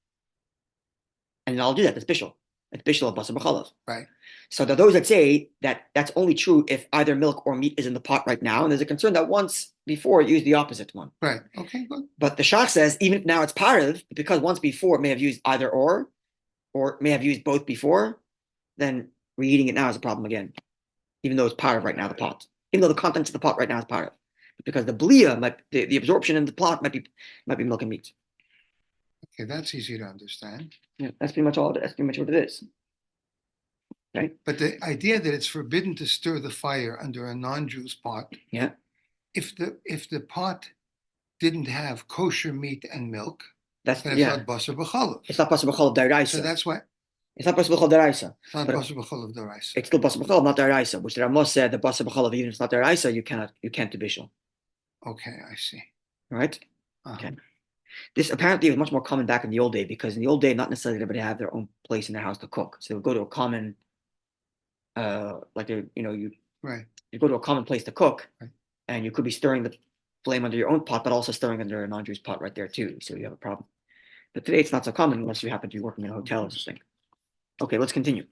And I'll do that. That's bishul. It's bishul of basar b'chalav. Right. So there are those that say that that's only true if either milk or meat is in the pot right now, and there's a concern that once before it used the opposite one. Right. Okay. Good. But the Shach says even if now it's parav, because once before it may have used either or may have used both before, then reheating it now is a problem again, even though it's parav right now, the pot, even though the contents of the pot right now is parav, because the blia, the absorption in the pot might be milk and meat. Okay, that's easy to understand. Yeah, that's pretty much all. That's pretty much what it is. Right. But the idea that it's forbidden to stir the fire under a non-Jew's pot. Yeah. If the pot didn't have kosher meat and milk, then it's not basar b'chalav. It's not basar b'chalav d'oraisa. So that's why. It's not basar b'chalav d'oraisa. It's not basar b'chalav d'oraisa. It's still basar b'chalav, not d'oraisa. Which the Ramah said the basar b'chalav, even if it's not d'oraisa, you can't do bishul. Okay, I see. Right. Okay. This apparently was much more common back in the old day, because in the old day, not necessarily everybody had their own place in their house to cook. So they would go to a common, you go to a common place to cook, and you could be stirring the flame under your own pot, but also stirring under a non-Jewish pot right there too. So you have a problem. But today it's not so common unless you happen to be working in a hotel or something. Okay, let's continue.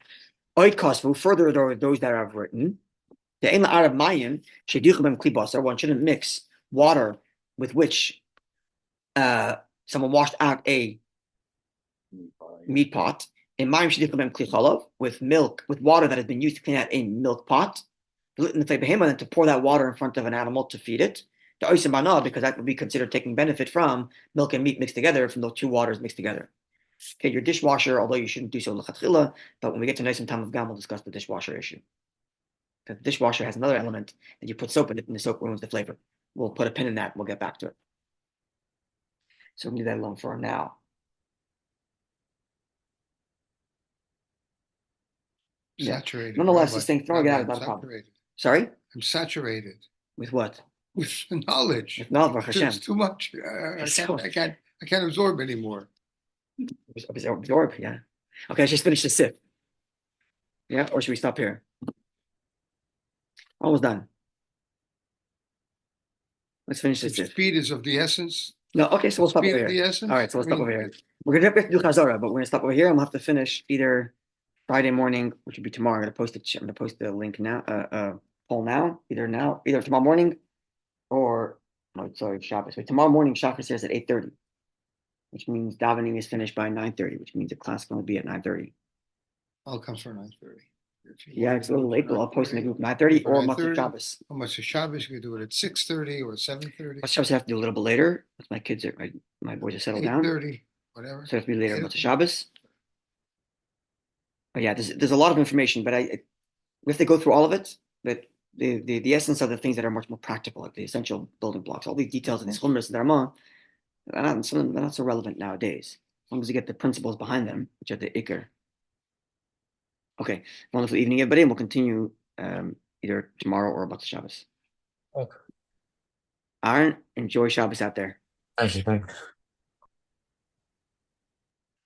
Oid kosvu, further those that have written, the ein la'arav mayim sheyduchu b'hem kli basar, one shouldn't mix water with which someone washed out a meat pot in mayim sheyduchu b'hem kli chalav, with water that has been used to clean out a milk pot, and to pour that water in front of an animal to feed it, because that would be considered taking benefit from milk and meat mixed together, from those two waters mixed together. Okay, your dishwasher, although you shouldn't do so l'chatchila, but when we get to nice and time of gam, we'll discuss the dishwasher issue. Because the dishwasher has another element that you put soap in it, and the soap ruins the flavor. We'll put a pin in that. We'll get back to it. So we'll leave that alone for now. Saturated. Nonetheless, this thing, throwing it out is not a problem. Sorry? I'm saturated. With what? With knowledge. With knowledge, Hashem. It's too much. I can't absorb anymore. Absorb, yeah. Okay, let's just finish the sip. Yeah, or should we stop here? Almost done. Let's finish this sip. Speed is of the essence. No, okay, so we'll stop over here. All right, so we'll stop over here. We're gonna have to do Chazzarah, but we're gonna stop over here. I'm gonna have to finish either Friday morning, which would be tomorrow. I'm gonna post the link now, poll now, either tomorrow morning or Shabbos. So tomorrow morning, Shabbos is at 8:30. Which means davening is finished by 9:30, which means the class is going to be at 9:30. I'll come for 9:30. Yeah, it's a little late, but I'll post in the group 9:30 or Matzah Shabbos. Or Matzah Shabbos, you can do it at 6:30 or 7:30. Matzah Shabbos I have to do a little bit later. My kids are my boys are settled down. 8:30, whatever. So it have to be later Matzah Shabbos. But yeah, there's a lot of information, but we have to go through all of it. But the essence of the things that are much more practical, like the essential building blocks, all these details in these chumras and the Ramah. Some of them are not so relevant nowadays, as long as you get the principles behind them, which are the ikr. Okay, wonderful evening, everybody, and we'll continue either tomorrow or about the Shabbos. Okay. Aaron, enjoy Shabbos out there. Thank you.